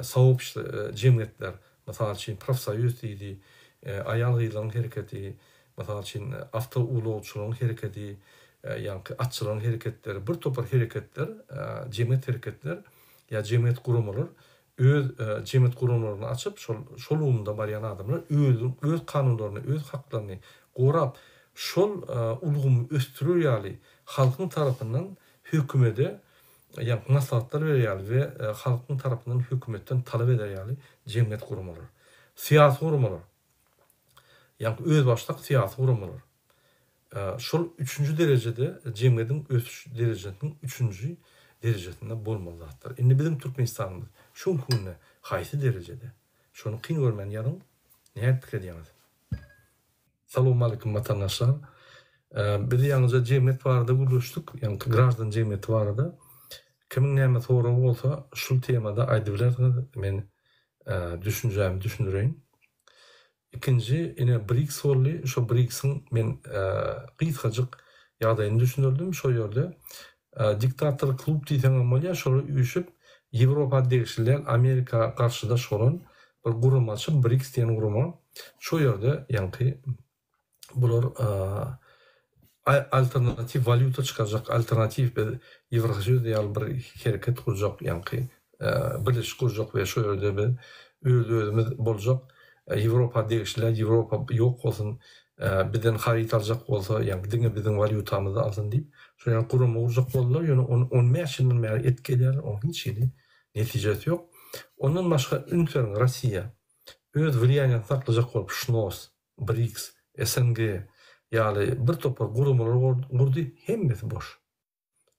soopşta jemgyýetler, mesela üçin profsoýuz diýdi, aýal gyýlaryň hereketi, mesela üçin awto ulawçylaryň hereketi, ýa-ni atçylaryň hereketleri, bir topar hereketler, jemgyýet hereketler, ýa jemgyýet gurumlar öz jemgyýet gurumlaryny açyp, şol umda barýan adamlar öz kanunlaryny, öz haklaryny gorap, şol ulgumy östürür ýaly halkyň tarapyndan hökümete ýa maslahatlar berýär we halkyň tarapyndan hökümetden talap eder ýaly jemgyýet gurumlary. Siýasy gurumlar. Ýa öz başlyk siýasy gurumlar. Şol 3-nji derejede jemgyýetiň ösüş derejesiniň 3-nji derejesinde bolmalydyr. Indi bizim Türkmenistanymyz şu günne haýsy derejede? Şonu kyn görmän ýalyň näme pikir edýäňiz? Salamu alaykum vatandaşlar. Biz ýalnızca jemgyýet barada guruluşdyk, ýa-ni grażdan jemgyýeti barada. Kimin näme soragy bolsa, şul temada aýdyp bilersiňiz, men düşünjämi düşündireýin. İkinci, ine BRICS bolly, şo BRICS'in men gysgaçyk ýagdaýyny düşündirdim. Şo ýerde diktator klub diýsen bolýar, şolar üýüşüp Ýewropa degişler Amerika garşyda şolan bir gurum açyp BRICS diýen gurum. Şo ýerde ýa-ni bular alternatif valyuta çıkaracak, alternatif bir Ýewropa diýen bir hereket kuracak, ýa-ni birleşik kuracak we şo ýerde bir özümüz boljak. Ýewropa degişler, Ýewropa ýok bolsun, bizden haryt aljak bolsa, ýa-ni bizden valyutamyzy alsyn diýip, şo ýa gurum kurjak boldular, ýöne 15 ýyldan beri etkiler, o hiç netijesi ýok. Ondan başga ülkelerin Rossiýa öz wliýanyny saklajak bolup, Şnos, BRICS, SNG, ýaly bir topar gurumlar gurdy, hemmesi boş.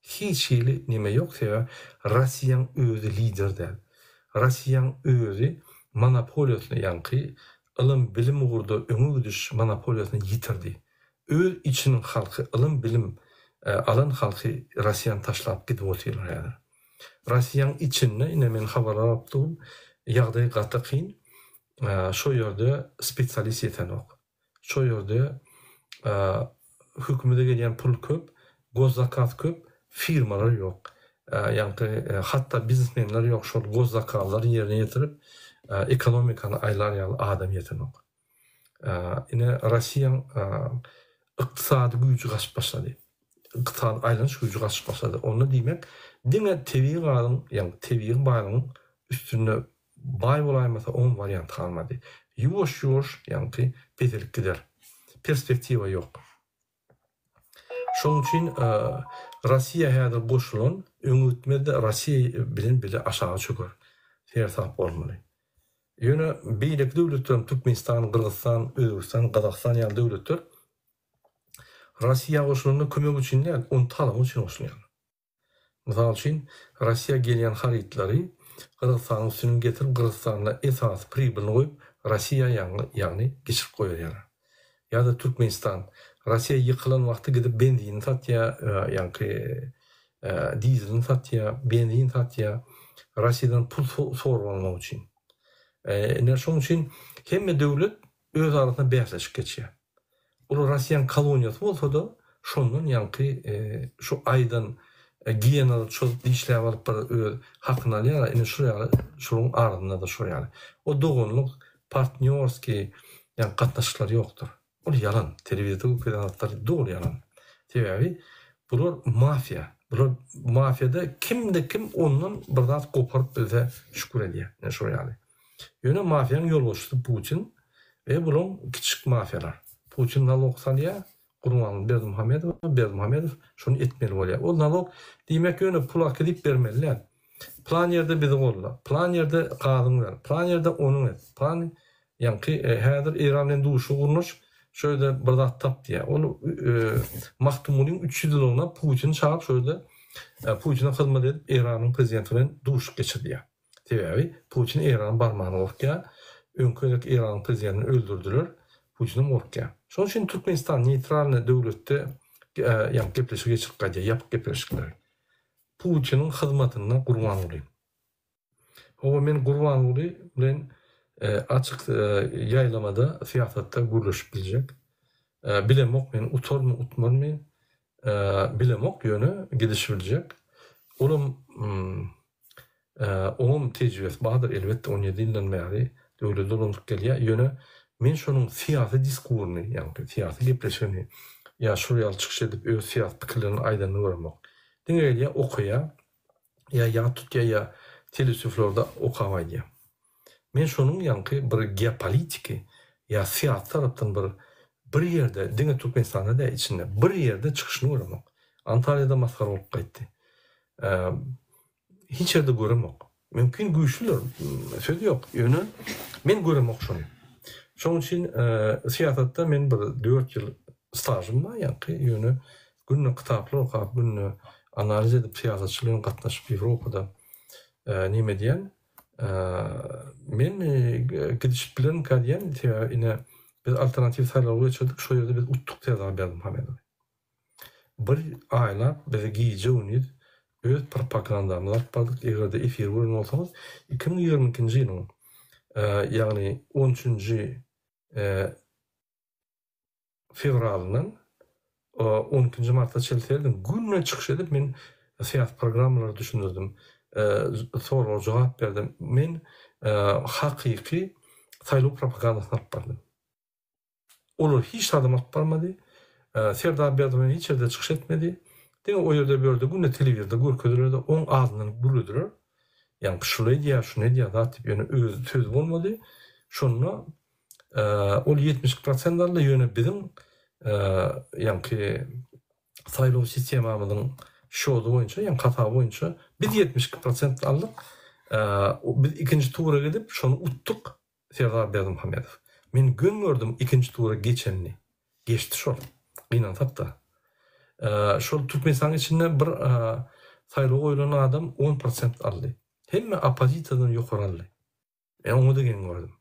Hiç nime ýok, sebäbi Rossiýanyň özü lider däl. Rossiýanyň özü monopoliýasyny, ýa-ni ilim bilim gurda öňe gidiş monopoliýasyny ýitirdi. Öz içiniň halky, ilim bilim alan halky Rossiýany taşlap gidip oturýar. Rossiýanyň içinde ine men habarlar apdym, ýagdaý gata kyn. Şo ýerde spesialist ýeten ok. Şo ýerde hükümete gelýän pul köp, goz zakat köp, firmalar ýok. Ýa-ni hatta biznesmenler ýok, şol goz zakatlary ýerine ýetirip ekonomikany aýlar ýaly adam ýeten ok. Ine Rossiýanyň ykdysady güýjü gaçyp başlady. Iqtisad aýlanyş güýjü gaçyp başlady. Onu diýmek, diňe tebii galyň, ýa-ni tebii baýlygyň üstüne bay bolaýmasa on variant kalmady. Ýuwaş-ýuwaş, ýa-ni bedelip gider. Perspektiva ýok. Şoň üçin Rossiýa häzir goşulan öňütmede Rossiýa bilen bile aşağı çöker. Tersap bolmaly. Ýöne beýleki döwletler, Türkmenistan, Kırgızstan, Özbekistan, Kazakystan ýaly döwletler Rossiýa goşulanyna kömek üçin däl, onu talap üçin goşulýar. Mysal üçin Rossiýa gelýän harytlary Kırgızstanyň üstüne getirip Kırgızstanda esas pribilini goýup Rossiýa ýagny geçirip goýarlar. Ýa-da Türkmenistan Rossiýa ýykylan wagty gidip benzin satýar, ýa-ni dizelini satýar, benzin satýar, Rossiýadan pul sorup almak üçin. Şoň üçin hemme döwlet öz arasynda bäsleşip geçýär. Ulu Rossiýanyň koloniýasy bolsa da, şondan ýa-ni şu aýdan giýenler çöp dişläp alyp bir hakyny alýar, ine şuň arasynda da şo ýaly. O dogonluk, partnyorski, ýa-ni gatnaşyklar ýokdur. Ol yalan. Televizyon kanalları doğru yalan. Sebebi bular mafya. Bular mafyada kim ondan bir zat koparıp bize şükür ediyor. Ne şo ýaly. Ýöne mafyanın ýolbaşçysy Putin ve bulan kiçik mafyalar. Putin nalog salýar, Gurbanly Berdimuhammedow şonu etmeli bolýar. O nalog diýmek ýöne pul akdyp bermeliler. Plan ýerde bizi golla. Plan ýerde gazyň ber. Plan ýerde onuň et. Plan ýa-ni häzir Iranyň duşy gurnuş şöyle bir zat tap diye. Onu Mahtumulin 300 yılına Putin çağırıp şöyle Putin'e hizmet edip İran'ın prezidenti bilen duş geçirdi ya. Sebebi Putin İran'ın barmağını okya öňkölek İran prezidentini öldürdüler. Putin'in morkya. Şoň üçin Türkmenistan neytralny döwletde ýa gepleşik geçirip gaýdy, ýapyk gepleşikler. Putin'in hyzmatyna gurban bolayım. O men gurban boly bilen açyk ýaylamada siýasatda gürleşip biljek. Bilemok men utarmy utmarmy bilemok ýöne gidişibiljek. Onun tecrübesi bahadır elbette 17 ýyldan bäri döwlet olanyp gelýär. Ýöne men şonuň siýasy diskursyny, ýa-ni siýasy gepleşigini ýa şuraya çykyş edip öz siýasy pikirlerini aýdanyp görmek. Diňe okuýa ýa tutýa ýa telesuflorda okaýdy. Men şonuň ýa-ni bir geopolitiki ýa siýasat tarapdan bir ýerde diňe Türkmenistanda da içinde bir ýerde çykyşyny görmek. Antalya'da maskara bolup gaýtdy. Hiç yerde göremok. Mümkün güýçlüler. Söz yok. Ýöne men göremok şonu. Şoň üçin siýasatda men bir 4 ýyl stajym var, ýa-ni ýöne günne kitaplar okap, günne analiz edip siýasatçylygyna gatnaşyp Ýewropada nime diýen men gidişip bilen kadýan ine biz alternativ saýlawga geçirdik. Şo ýerde biz uttuk diýip berdim Hamedow. Bir aýla bize giýje unid öz propagandamyzy atpardyk. Egerde efir görün bolsaňyz 2022-nji ýylyň ýagny 13-nji fevralyndan 12-nji martda çelterdim. Günne çykyş edip men siýasat programmalary düşündirdim. Sonra jogap berdim. Men hakyky saýlaw propagandasyny atpardym. Olar hiç adam atparmady. Serdar Berdimen hiç yerde çykyş etmedi. Diňe o ýerde börde günne telewizorda görkezlerdi, oň adyny gürledler. Ýa-ni şuly diýär, şuny diýär da tip ýöne öz söz bolmady. Şonu ol 70% aldy ýöne biziň ýa-ni saýlaw sistemamyzyň şoğdu boýunça, ýa-ni hata boýunça biz 72% aldyk. Biz ikinji tura gidip şonu uttuk. Serdar Berdimuhammedow. Men gün gördüm ikinji tura geçenini. Geçti şol. Gynan tapda. Şol Türkmenistan içinde bir saýlaw oýlanan adam 10% aldy. Hemme opozisiýadan ýokary aldy. Men onu da gördüm.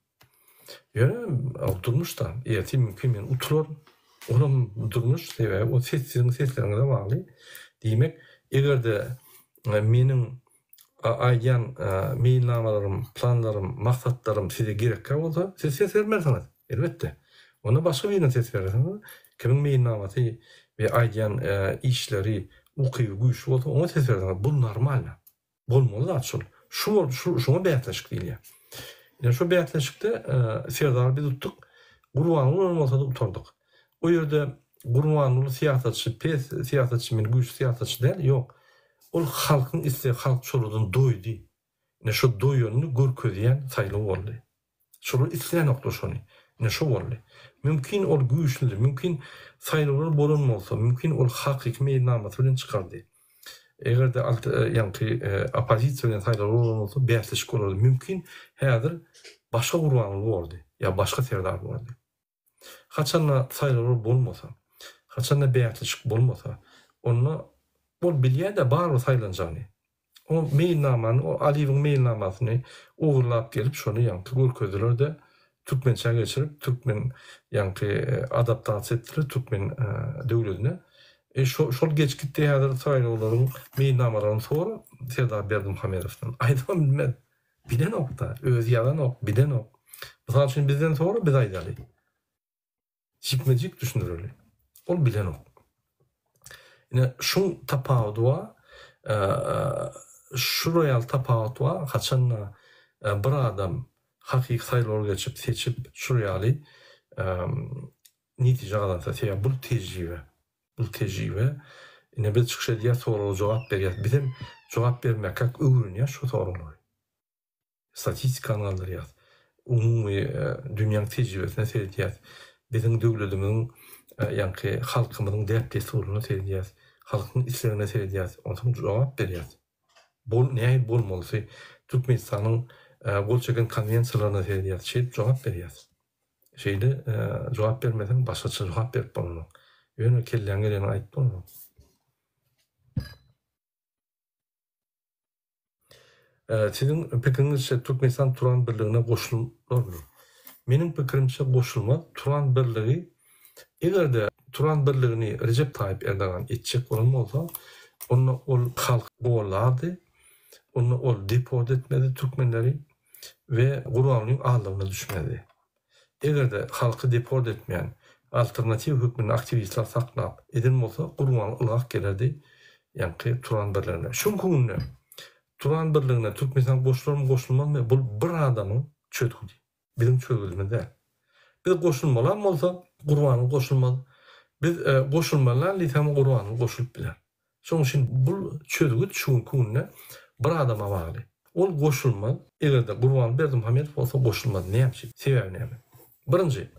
Ýöne durmuşda ýeti mümkin men utular. Olam durmuş sebäbi o seslerine de bagly. Diýmek, egerde meniň aýdýan meýilnamalarym, planlarym, maksatlarym size gerekli bolsa, siz ses bermersiňiz. Elbette. Ona başga birine ses berersiňiz. Kimiň meýilnamaty we aýdýan işleri ukyp güýçlü bolsa, ona ses berersiňiz. Bu normal. Bolmaly açyl. Şuna beýatlaşyk diýilýär. Ýa şu beýatlaşykda Serdar biz tuttuk. Gurban bolmasa da utardyk. O ýerde gurbanly siýasatçy men güýçlü siýasatçy däl, ýok. Ol halkyň isleýi halk şoladan doýdy. Ne şu doýuny görkezýän saýlaw boldy. Şolu isleýän nokta şonu. Ne şu boldy. Mümkin ol güýçlüdir, mümkin saýlawlar bolanmalsa, mümkin ol hakyky meýilnamaty bilen çykardy. Egerde ýa-ni opozisiýa bilen saýlawlar bolanmalsa, beýatlaşyk bolardy. Mümkin häzir başga gurbanly boldy, ýa başga Serdar boldy. Haçanla saýlawlar bolmasa, haçanla beýatlaşyk bolmasa, onu bol bilýär de bar saýlanjany. O meýilnamany, o Aliýewiň meýilnamasyny ugurlap gelip şonu ýa-ni görkezlerde Türkmençe geçirip Türkmen ýa-ni adaptasiýa etdirip Türkmen döwletine. Şol geç gitdi häzir saýlawlaryň meýilnamalaryny sonra Serdar Berdimuhammedowdan aýdam bilmez. Bilen okda, öz ýalan ok, bilen ok. Mysal üçin bizden sonra biz aýdaly. Hikmejik düşünüreli. Ol bilen ok. Ine şun tapawdwa şu royal tapawdwa haçanla bir adam hakyky saýlawlar geçip seçip şuryaly netije alansa seýär bu tejribe. Bu tejribe ine biz çykyş edýär soraw jogap berýär. Bizim jogap bermek hak öwrünýär şu sorawlary. Statistika analary ýaz. Umumy dünýäň tejribesine seýär. Bizim döwletimiň ýa-ni halkymyzyň dertli uruny seýär. Halkyň islerine seýär. Ondan jogap berýär. Bol näme bolmaly? Türkmenistanyň gol çeken konwensiýalaryna seýär. Jogap berýär. Şeýle jogap bermesen başgaça jogap berip bolmaly. Ýöne kelläň geleni aýdyp bolmaly. Sizin pikiriňizçe Türkmenistan Turan Birligine goşulurmy? Menin pikirimçe goşulma Turan birligi egerde Turan birligini Recep Tayyip Erdoğan etjek bolsa onu ol halk boğulardı. Onu ol deport etmedi Türkmenleri ve Gurbanlyň ağlygyna düşmedi. Egerde halkı deport etmeyen alternativ hükmünün aktivistler saklap edin bolsa Gurban ılgak gelerdi. Yani Turan birligine. Şunkunne Turan birligine Türkmenistan goşulmaz bu bir adamın çötküdi. Bizim çögülmede. Biz goşulmalar bolsa Gurbanlyň goşulmaz. Biz goşulmalar litam Gurbanlyň goşulyp biler. Şoň üçin bu çögüt şunkunne bir adama bagly. Ol goşulmaz. Egerde Gurban Berdimuhamedov bolsa goşulmaz. Näme? Sebebi näme? Birinji,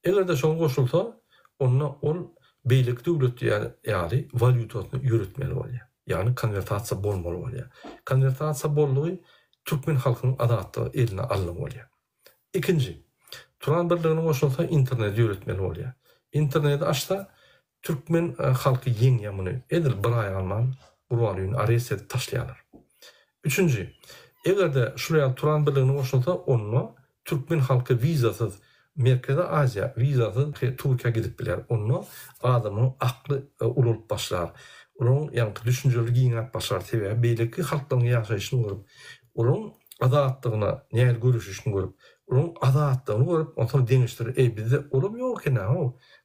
egerde şoň goşulsa, ol beýlik döwlet ýaly valyutasyny ýöretmeli bolýar. Yani konvertasiya bolmaly bolýar. Konvertasiya bolýy Türkmen halkynyň adatly eline alınmaly bolýar. Ikinji, Turan birligine goşulsa internet ýöretmeli bolýar. İnterneti açsa Türkmen halky ýeň ýamyny edil bir ay alman Gurbanlyň arres edip taşlaýarlar. Üçüncü, egerde şuraya Turan birligine goşulsa onu Türkmen halky vizasyz Merkezi Azia vizasyz Türkiýe gidip biler. Onu adamyň akly ululup başlar. Onun ýa-ni düşünjeli giňap başlar sebäbi beýleki halklaryň ýaşaýyşyny görüp, onun adatlygyna näme görüşüşini görüp, onun adatlygyny görüp, onu deňişdirip, bizde olam ýok eken,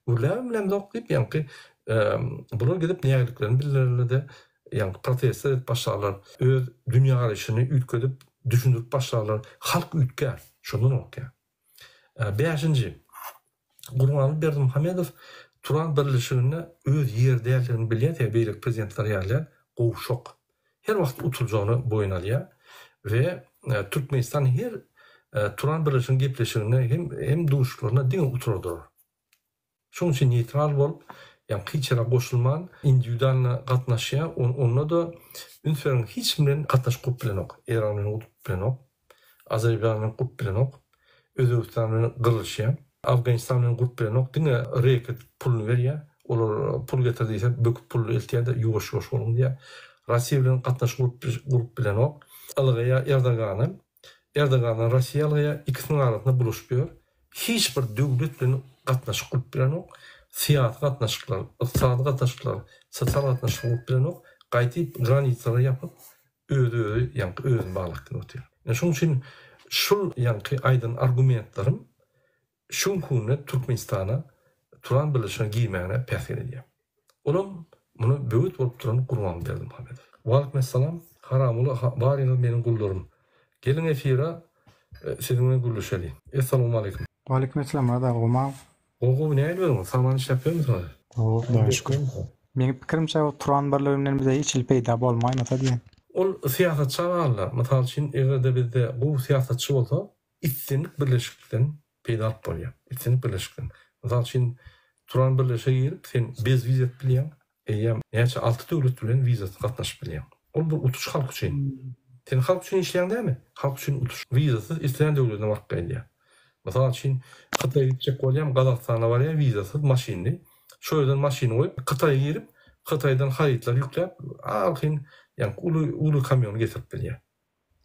ulam bilen diýip ýa-ni bular gidip nämeliklerini bildirlerdi. Yani protest edip başlarlar, öz dünýäleşini ütkedip, düşündürip başlarlar. Halk ütkär, şondan okýar. Beşinci, Gurban Berdimuhamedov Turan birleşigine öz ýer dälerini bilýär, beýlik prezidentler ýaly gowşok. Her wagt utuljagyny boýun alýar we Türkmenistan her Turan birleşigine gepleşigine hem duşlaryna diňe uturdur. Şoň üçin neutral bolup, yani hiçbir goşulman individualna gatnaşýar, onda da ünsüň hiç bilen gatnaşyp bilen ok. Iranyň bilen ok, Azerbaýjanyň bilen ok, Özbekistanyň gyrylşýar, Afganistanyň bilen ok. Diňe reket puluny berýär. Olar pul getirdiýse böküp pul eltýär-de ýuwaş-ýuwaş bolun diýär. Russiýa bilen gatnaşyp bilen ok. Algyja Erdoğanyň Russiýa algyja ikisiniň arasynda buluşýar. Hiç bir döwlet bilen gatnaşyp bilen ok. Siyasi gatnaşyklar, ykdysady gatnaşyklar, sosial gatnaşyklar bilen ok, gaýtyp granitsary ýapyp, özüni baglakyny ötýär. Şoň üçin şol aýdyn argumentlarym şunkunne Türkmenistana Turan birleşigine girmäne pähsil edýär. Olam muny böwet bolup turan Gurban Berdimuhamedov. Walaýkumsalam, haramuly baryňyz meniň gullarym. Gelin efira siziň bilen gullaşaly. Assalamu alaykum. Walaýkumsalam, ada Gurban. Oğul ne ediyorsun? Saman iş yapıyor musun? Oğul, şükür. Benim pikirimçe o Turan birliginden bize hiç peýda bolmaýan ata diýen. Ol siyasatçı varlar. Misal için egerde bizde bu siyasatçı bolsa, itsenlik birleşiklikden peýda bolýar. İtsenlik birleşiklikden. Misal için Turan birleşige girip sen bez viza bilýän, ýa näçe 6 döwlet bilen vizasy gatnaşyp bilýän. Ol bu utuş halk üçin. Sen halk üçin işleýän dämi? Halk üçin utuş vizasyz isleýän döwletine barp gelýär. Mesela için Kıtay'a gidecek olayım, Kazakistan'a var ya vizasız maşinli. Şöyle maşini koyup Kıtay'a girip Kıtay'dan haritler yüklep alkın yani ulu kamyonu getirip biliyor.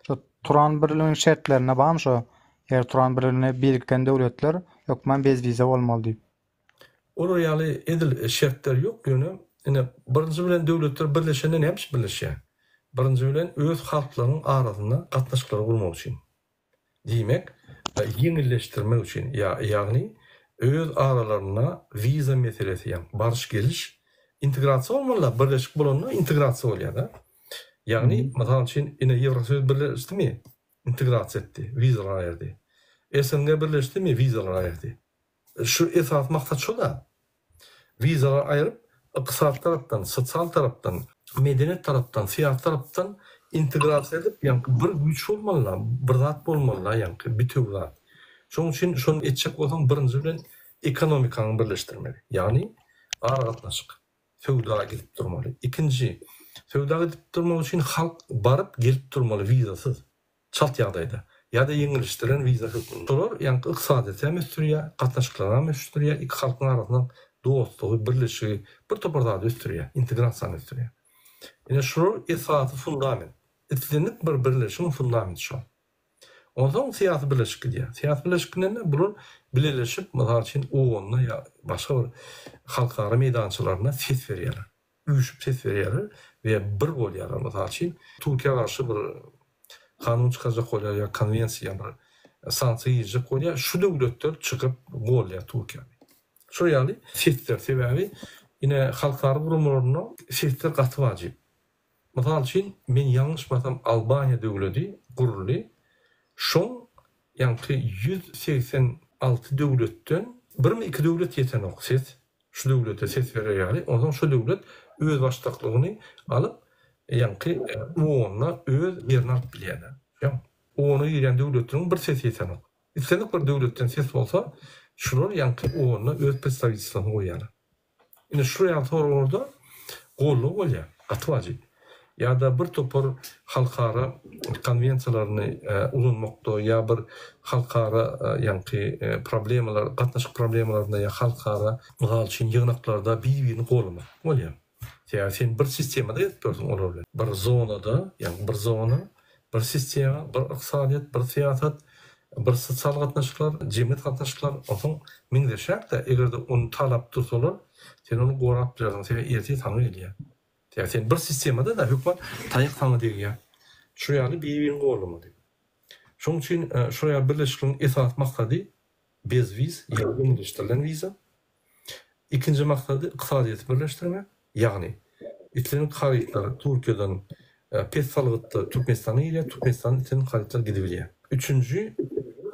Şu Turan birliğinin şertlerine bağım şu. Eğer Turan birliğine birlikten devletler yok men bez vize olmalı deyip. Oraya edil şertler yok yönü. Yani birinci bilen devletler birleşende neymiş birleşiyor? Birinci bilen öz halklarının arasında katnaşıkları kurmak için. Demek yenileştirmek için yani öz aralarına viza meselesi yani barış geliş integrasiya olmalı, birleşik bulunma integrasiya oluyor da. Yani mesela için yine Evrosiyet birleşti mi? İntegrasiya etti, vizalar ayırdı. SNG birleşti mi? Vizalar ayırdı. Şu esas maksat şu da vizalar ayırıp iqtisad taraftan, sosyal taraftan, medeniyet taraftan, siyasi taraftan integrasiya edip yani bir güç olmalı, bir zat olmalı yani bütün zat. Şoň üçin şonu etjek bolsam birinji bilen ekonomikany birleşdirmeli. Yani aratnaşyk, söwdaga gidip durmaly. İkinji, söwdaga gidip durmak üçin halk barıp gelip durmaly vizasyz. Çalt ýagdaýda. Ýa-da ýeňilişdiren viza hukmy. Şolar yani ykdysady hem östürýär, gatnaşyklar hem östürýär, iki halkyň arasynda dostlugy, birleşigi, bir topardady östürýär, integrasiýany östürýär. Ýene şu esasy fundament. Etkinlik bir birleşigiň fundamenty şu. Ondan siyasi birleşik diye. Siyasi birleşikinde ne? Bular birleşip mesela için OON'na ya başka bir halkara meydançılarına ses veriyorlar. Uyuşup ses veriyorlar ve bir oluyorlar mesela için. Türkiye karşı bir kanun çıkacak oluyor ya konvensiya bir sanksiya yiyecek oluyor. Şu devletler çıkıp oluyor Türkiye'de. Şu yani sesler sebebi yine halkara kurumlarına sesler katı vacip. Mesela için ben yanlış batam Albanya devleti kurulu. Şon yankı 186 devletten bir mi iki devlet yeten ok ses. Şu devlete ses veriyor yani. Ondan şu devlet öz baştaklığını alıp yankı OON'na öz yerini alıp bilýärler. Yani OON'a giren devletlerin bir ses yeten ok. İstedik bir devletten ses olsa şular yankı OON'na öz predstavительstygyny goýýarlar. Ine şuraya orada gollu bolýar. Atı vacip. Ya da bir topar halkara konvensiyalarını ulunmakta ya bir halkara yankı problemalar, gatnaşyk problemalarında ya halkara misal üçin ýygnaklarda bir-birini golamak bolýar. Yani sen bir sistemada ýetbersiň olar bilen. Bir zonada, yani bir zona, bir sistema, bir ykdysadyýat, bir siýasat, bir sosial gatnaşyklar, jemgyýet gatnaşyklar, oňa miňdeşäk de egerde onu talap tutsalar, sen onu gorap bilersiň, sen erti tanyr edýär. Yani sen bir sistemada da hükümet taýyk taňy diýýär. Şu ýaly bir-birini golamady. Şoň üçin şu ýaly birleşikligiň esas maksady bezwiz, ýa-da ýeňleşdirilen wiza. İkinji maksady ykdysadyýaty birleşdirmek. Ýagny itlerin haýytlary Türkiýeden pes salgytdy Türkmenistana ýa Türkmenistanyň itlerin haýytlary gidip bilýär. Üçüncü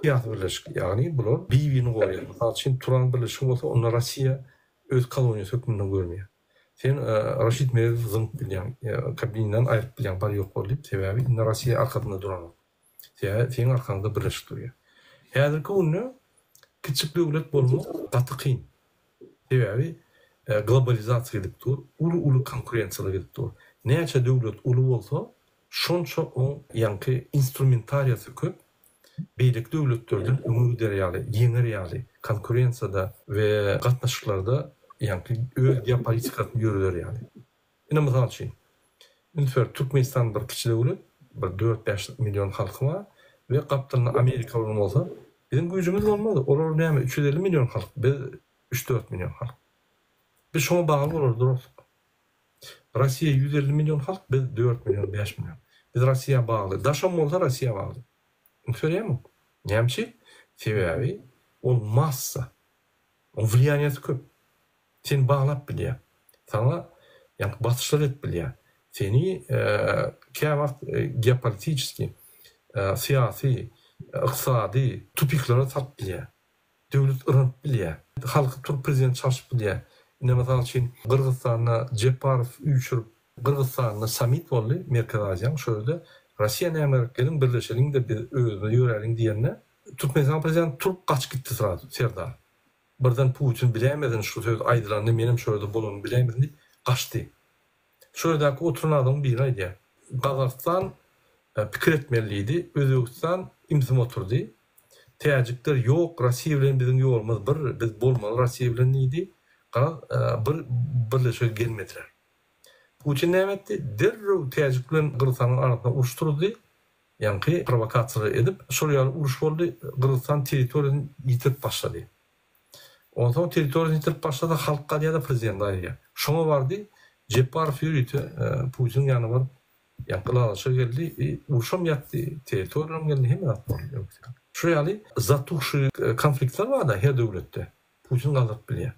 ýa-da birleşik. Ýagny bular bir-birini goýar. Mesela için Turan birleşik bolsa onda Rossiýa öz koloniýasy hökmünden görmeýär. Sen Raşid Merez zınk bilýän, kabininden aýryp bilýän bar ýok bolup, sebebi indi Rossiýa arkasynda duran. Sen arkanda birleşik durýar. Häzirki günde kiçik döwlet bolmak gaty kyn. Sebebi globalizasiýa edip dur, uly konkurensiýa edip dur. Näçe döwlet uly bolsa, şonça o ýanky instrumentariýasy köp. Beýlik döwletlerden öňe derýärli, ýeňer ýaly konkurensiýada we gatnaşyklarda yani öz geopolitikasyny yürüler yani. Ine misal üçin. Ünfer Türkmenistan bir kiçi devlet, bir 4-5 milyon halky var we gapdyna Amerika bilen bolsa, bizim güýjümiz bolmady. Olar näme 350 milyon halk, biz 3-4 milyon halk. Biz şoňa bagly bolardyk. Rossiýa 150 milyon halk, biz 4 milyon, 5 milyon. Biz Rossiýa bagly. Daşam bolsa Rossiýa bagly. Ünferýärmi? Näme? Sebebi ol massa. O wliýaniýaty köp. Sen bağlap bilýär. Sana yani batışlar et bilýär. Seni käwagt geopolitiski, siyasi, ykdysady tupiklara sap bilýär. Döwlet ırınıp bilýär. Halky Türk prezident çalışyp bilýär. Ine mesal üçin Kırgızstanyna Jeparow üýçürip Kırgızstanyna samit boldy Merkez Aziýanyň şöyle Rossiýa nämelerden birleşeliň de bir özüne ýöreliň diýende Türkmenistan prezident turup gaç gitdi sırada Serdar. Birden Putin bilemedin şu söz aydıranı benim şöyle bolunu bilemedin deyip kaçtı. Şöyle oturan adam bir aydı. Kazakistan pikir etmeliydi. Özbekistan imzim oturdu. Tejikler yok Rossiya bilen bizim yolumuz bir biz bolmaly Rossiya bilen idi. Birleşe gelmediler. Putin näme etdi? Derrew tejik bilen Kırgızstanyň arasynda uruşturdy. Ýani provokasiýa edip şuraya uruş boldy. Kırgızstan territoriýasyny ýitip başlady. Ondan territoriýasyny ýitip başlady, halkga ýa-da prezident aýdýar. Şoňa bardy, Jeparow ýürüýdi, Putin ýanyna bar, ýaklaşa geldi, uruşam ýatdy, territoriýam geldi, hemme atdy. Şu ýaly zatuşy konfliktler bar da her döwletde. Putin galyp bilýär.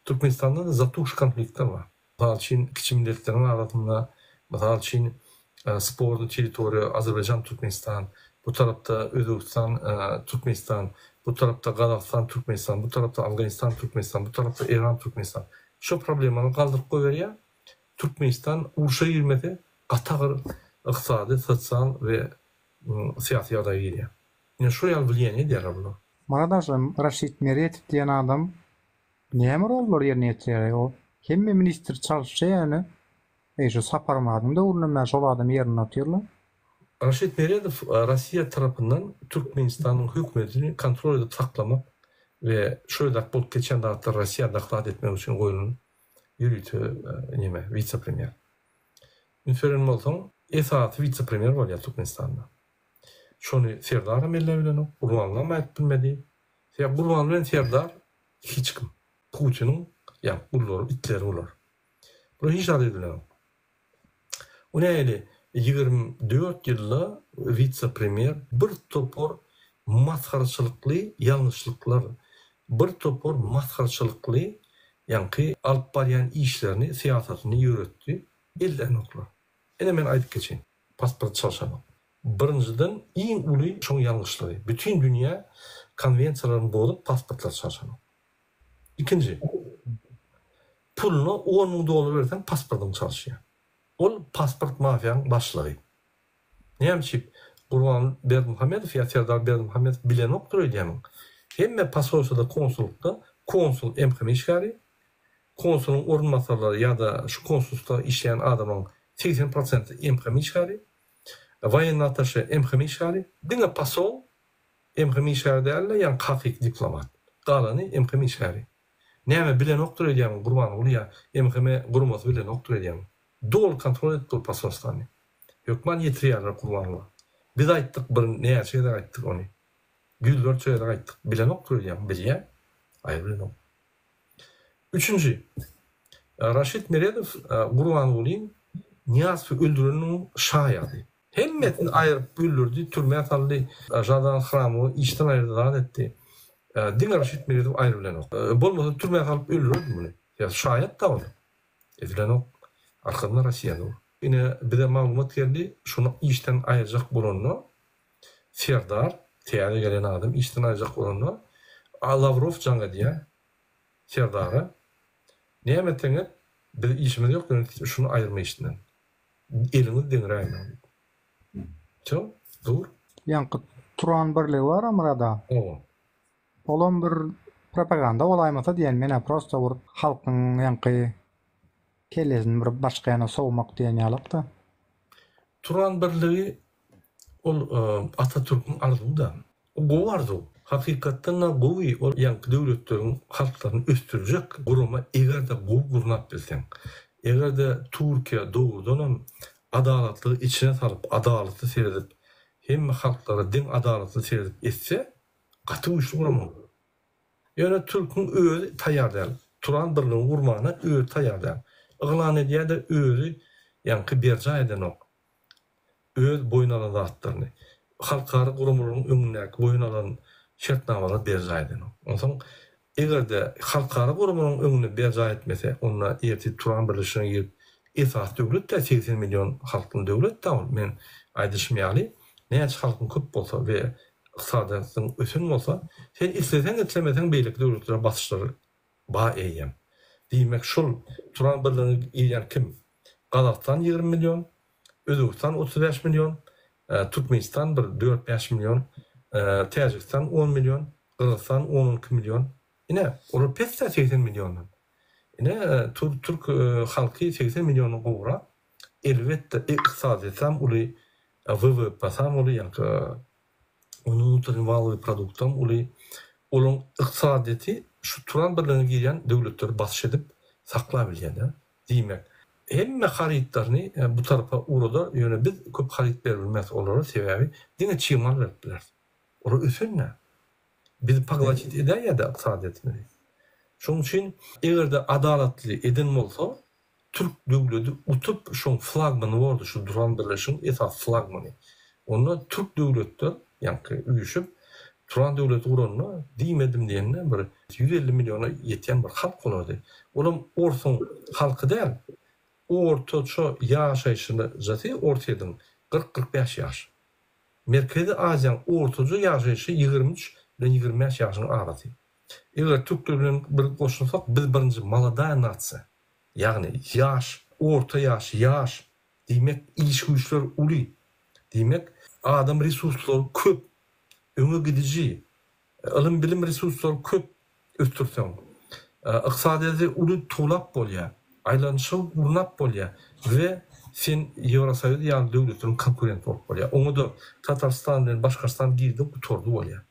Türkmenistanda da zatuşy konfliktler bar. Misal üçin kiçik milletleriniň arasynda, misal üçin spordy territoriýa Azerbaýjan, Türkmenistan, bu tarapda Özbekistan, Türkmenistan, bu tarafta Kazakistan, Türkmenistan, bu tarafta Afganistan, Türkmenistan, bu tarafta İran, Türkmenistan. Şu problemleri kaldırıp koyuyor. Türkmenistan uruşa girmedi, qatağır iqtisadi, sosial ve siyasi adaya giriyor. Yani şu yal bilýän edýär bunu. Maradaşım Raşid Merez diýen adam näme rollar ýerine ýetirýär? O hemme ministr çalışýar ýani. Şu saparmadym da urunma şol adam ýerine atýarlar. Raşid Merez Rossiya tarafından Türkmenistan'ın hükümetini kontrol edip saklamak ve şöyle bolup geçen dağıtlar Rossiya dağıt etmek için koyulun yürütü vice-premier. Ünferin olsam esas vice-premier var ya Türkmenistan'da. şonu Serdar melle bilen Gurbanla aýdyp bilmedi. Ya Gurban bilen Serdar hiç kim. Putin'in ya bullar itleri olar. Bu hiç adı bilen. O näle 24 ýylda vice-premier bir topor maskarçylykly ýalňyşlyklar, bir topor maskarçylykly ýanky alyp barýan işlerini, siýasatyny ýöretdi. Elden oklar. Ene men aýdyp geçeň. Pasport çalşany. Birinciden iň uly şoň ýalňyşlygy. Bütün dünýä konwensiýalaryny bolup pasportlar çalşany. İkinci, pulunu $10.000 bersen pasportyň çalşýar. Ol pasport mafiýanyň başlygy. Näçip Gurban Berdimuhammedow ýa Serdar Berdimuhammedow bilen okdur edýämiň. Hemme pasolşada, konsullukda konsul emhem işgäri, konsulun orunmasarları ýa-da şu konsulda işleyen adamın 80% emhem işgäri, wayenny ataşy emhem işgäri, diňe pasol emhem işgäri däl, ýani hakyky diplomat. Galany emhem işgäri. Näme bilen okdur edýämiň Gurban ýa emheme gurmasy bilen okdur edýämiň. Dol kontrol etdi pasolstany. Hökman ýetirýärler Gurbanly. Biz aýtdyk bir näçe de aýtdyk ony. Güller çöýde aýtdyk. Bilen okdur edýämiň bilýär. Aýrylan. Üçüncü, Raşit Meredov Gurbanlyň Niyazov öldürülünün şahyady. Hemmetini aýryp öldürdi, türmäge saldy, jadan hramı işden aýrdylar etdi. Diňe Raşit Meredov aýrylan. Bolmasa türmäge salyp öldürdi muny. Ya şahyat da bol. Edilen ok arkadan Russiýada. Ine bize maglumat geldi, şunu işten aýyrjak bolanyny Serdar, teýärde gelen adam işten aýyrjak bolanyny Lavrov jaňa diýär. Serdara näme teňe bir işimiz ýok, şunu aýyrma işinden. Elini deňräýme. Ço, dur. Ýanky turan birligi bar amrada. O. Olan bir propaganda olaýmasa diýen mene prosta bir halkyň ýanky kelesini bir başga ýana sowmak diýen ýalykda. Turan birligi ol Atatürk'ün arzuwy da. O gowy arzuw. Hakykatdan da gowy ol ýanky döwletleriň halklaryny östürjek guruma egerde gowy gurnap bilseň. Egerde Türkiýe dogrudan adalatly içine salyp, adalatly seredip, hemme halklara diň adalatly seredip etse, gaty uýuşly gurama. Ýöne Türk'ün özi taýýar däl. Turan birligiň gurmana özi taýýar däl. Iglan edýär-de özi ýanky berja eden ok. Öz boyun alan zatlaryny, halkara gurumlaryň öňündäki boyun alan şertnamalar berja eden ok. Onsoň egerde halkara gurumlaryň öňüne berja etmese, onda erti Turan birleşigine girip esas döwlet de 80 milyon halkyň döwlet de ol. Men aýdyşmaýaly, näçe halkyň köp bolsa we yksadyň ösün bolsa, sen isleseň etlemeseň beýlik döwletlere basyşlary ba eýem. Diýmek şol Turan birligini ýeýän kim? Gazakystan 20 milyon, Özbekistan 35 milyon, Türkmenistan bir 4-5 milyon, Täjikistan 10 milyon, Kırgızstan 12 milyon. Ine olar pesta 80 milyondan. Ine Türk halky 80 milyonu gowra. Elbetde iqtisady sam uly WWP sam uly ýa-da onun valy produktam uly olan iqtisadiyeti şu Turan birligine girýän döwletler basyş edip saklap bilýär. Diýmek, hemme haritlaryny bu tarafa urada ýöne biz köp harit berilmez olara sebäbi diňe çymal berdiler. Ora ösünne. Biz paglaçyt edýär ýa-da iqtisadiyetini. Şoň üçin egerde adalatly eden bolsa, Türk döwleti utup şoň flagmany boldy, şu Turan birleşiginiň esas flagmany. Onda Türk döwletler ýanky üýüşüp Turan döwleti guranyna diýmedim diýende bir 150 milyona ýetýän bir halk bolady. Olam ortaň halky däl. Ortaça ýaşaýyşyny zaty ortaýdan 40-45 ýaş. Merkezi Aziýanyň ortaça ýaşaýyşy 23 bilen 25 ýaşyň arasy. Eger Türkler bilen bir goşulsak, biz birinji molodaya natsiýa. Ýagny ýaş, orta ýaş, ýaş diýmek iş güýçler uly. Diýmek adam resurslary köp, öňe gidiji, ilim bilim resurslary köp östürseň, yksadyýety uly tulap bolýar, aýlanyşy gurnap bolýar we sen Ýewrosoýuz ýa-da döwletleriň konkurent bolup bolýar. Oňa da Tatarstan bilen Başgarstan girdi, uturdy bolýar.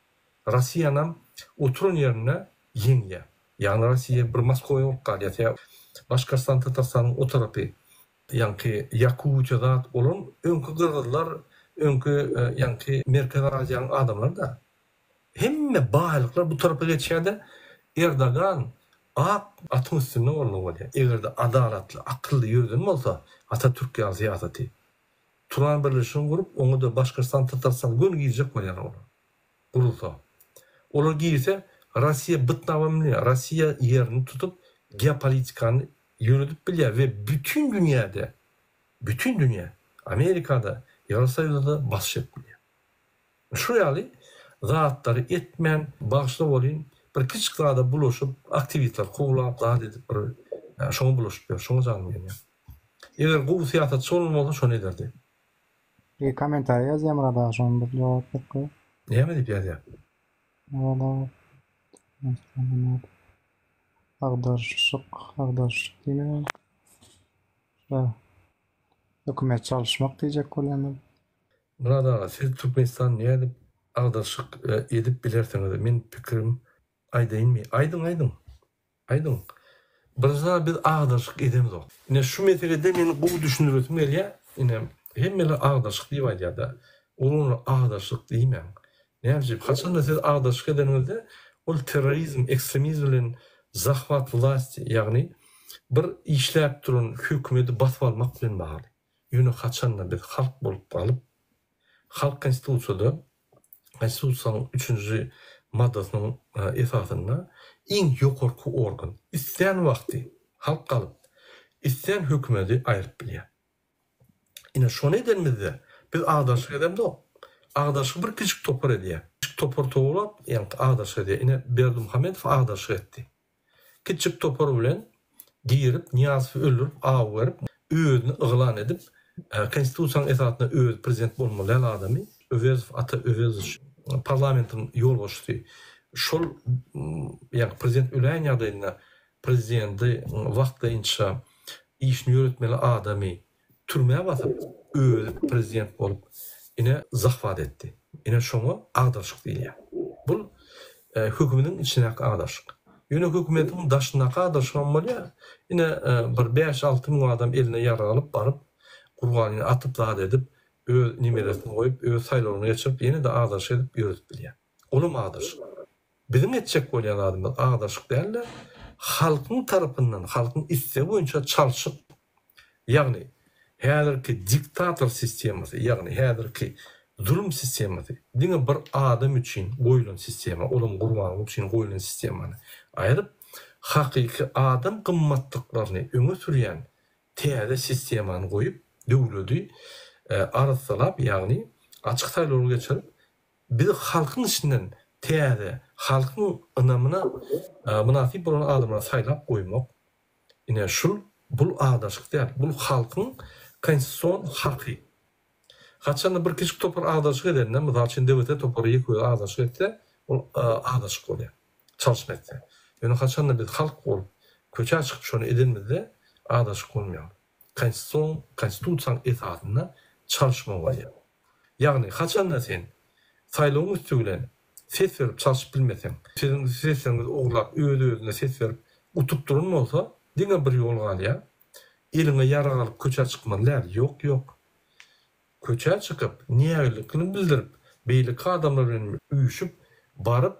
Russiýanam oturun ýerine ýeňýär. Ýani Russiýa bir Moskwa bolup galýar. Başgarstan Tatarstanyň o tarapy ýanky Yakutiýada olan öňkü Kırgızlar önkü yani Merkez Aziýanyň adamlar da hemme baýlyklar bu tarafa geçýärde Erdogan atın üstünde bolmaly. Egerde adalatly, akylly ýürden bolsa Atatürk ýazyýaty. Turan birleşigini gurup, onu da Başkırstan, Tatarsan gün giýjek bolýar olar. Gurulsa. Olar giýse Rossiya bytnawamly, Rossiya ýerini tutup geopolitikany ýürüdip bilýär we bütün dünya, Amerikada, Ýewropaýda baş etmeli. Şu ýaly zatlary etmen, bagşly bolýan, bir kiçik grada bulaşıp aktiviteler koğulap daha edip şonu bulaşıp şonu zanmıyorum ya. Eğer bu siyaset sorulmalı şonu ederdi. Bir komentar yazayım orada şonu bir cevap ver. Niye mi deyip yazıyor? Valla Agdarşık değil mi? Hükümet çalışmak diyecek olanlar. Burada siz Türkmenistan niye edip agdarşık edip bilerseniz men pikirim aydın mı? Aydın. Birza biz agdarşık edemiz o. Yine şu meselede meni bu düşünürütüm ya. Yine hemmeli agdarşık diýip aýdýar. Onu agdarşık diýmän. Näme haçan da siz agdarşık edenizde ol terrorizm, ekstremizm bilen zahvat vlasti, ýagny bir işläp duran hökümeti basyp almak bilen bagly. Ýöne haçan da biz halk bolup galyp halk konstitusiýada konstitusiýanyň 3-nji maddasynyň esasynda iň ýokarky organ isleýän wagty halk galyp isleýän hökümeti aýryp bilýär. Ine şonu edenmizde biz agdaşyk edemde o. Agdaşyk bir kiçik topar edýär. Kiçik topar toglap, ýani agdaşyk edýär. Ine Berdimuhamedow agdaşyk etdi. Kiçik topar bilen giýirip, Niýazowy öldürüp, aw berip, özüni yglan edip, konstitusiýanyň esasyna öz prezident bolmaly adamy Övezow ata Övezow parlamentin ýol goşdy. Şol ýani prezident ölen ýagdaýynda prezidenti wagtynça işini ýöretmeli adamy türmäge basyp öz prezident bolup ine zahvat etdi. Ine şoňa agdaşyk diýilýär. Bu hökümetiň içindäki agdaşyk. Ýöne hökümetiň daşyndaky agdaşyk bolýar. Ine bir 5-6 min adam eline ýara alyp baryp Gurganyny atyp zat edip öz nimelerini goýup öz saýlawyny geçirip ýene de agdaşyk edip ýöretip bilýär. Olum agdaşyk. Bizim etjek bolýan adamlar agdaşyk däller. Halkyň tarapyndan, halkyň istegi boýunça çalşyk. Ýagny häzirki diktator sistemasy, ýagny häzirki zulm sistemasy, diňe bir adam üçin goýulan sistema, olum Gurgany üçin goýulan sistemany aýryp, hakyky adam gymmatlyklaryny öňe sürýän täze sistemany goýup, döwleti arsalap, ýagny açyk saýlawyny geçirip, biz halkyň içinden täze, halkyň ynamyna münasip bolan adamlary saýlap goýmak. Ine şul bul agdaşyk däl, bul halkyň konstitusiýon haky. Haçan bir kiçik topar agdaşyk edende, mysal üçin dewlete topar ýekoý agdaşyk etse, ol agdaşyk bolýar. Çalşma etse. Ýöne haçan da biz halk bolup köçe çykyp şonu edenmizde agdaşyk bolmaýar. Konstitusiýanyň esasyna çalşma bolýar. Ýagny haçan da sen saýlawyň üstünden ses berip çalşyp bilmeseň, seň sesiňiz oglap öz-özüne ses berip utup duran bolsa, diňe bir ýol galýar. Eline ýara galyp köçe çykmalar, ýok. Köçe çykyp, nägelikini bildirip, beýlik adamlar bilen üýüşüp, baryp,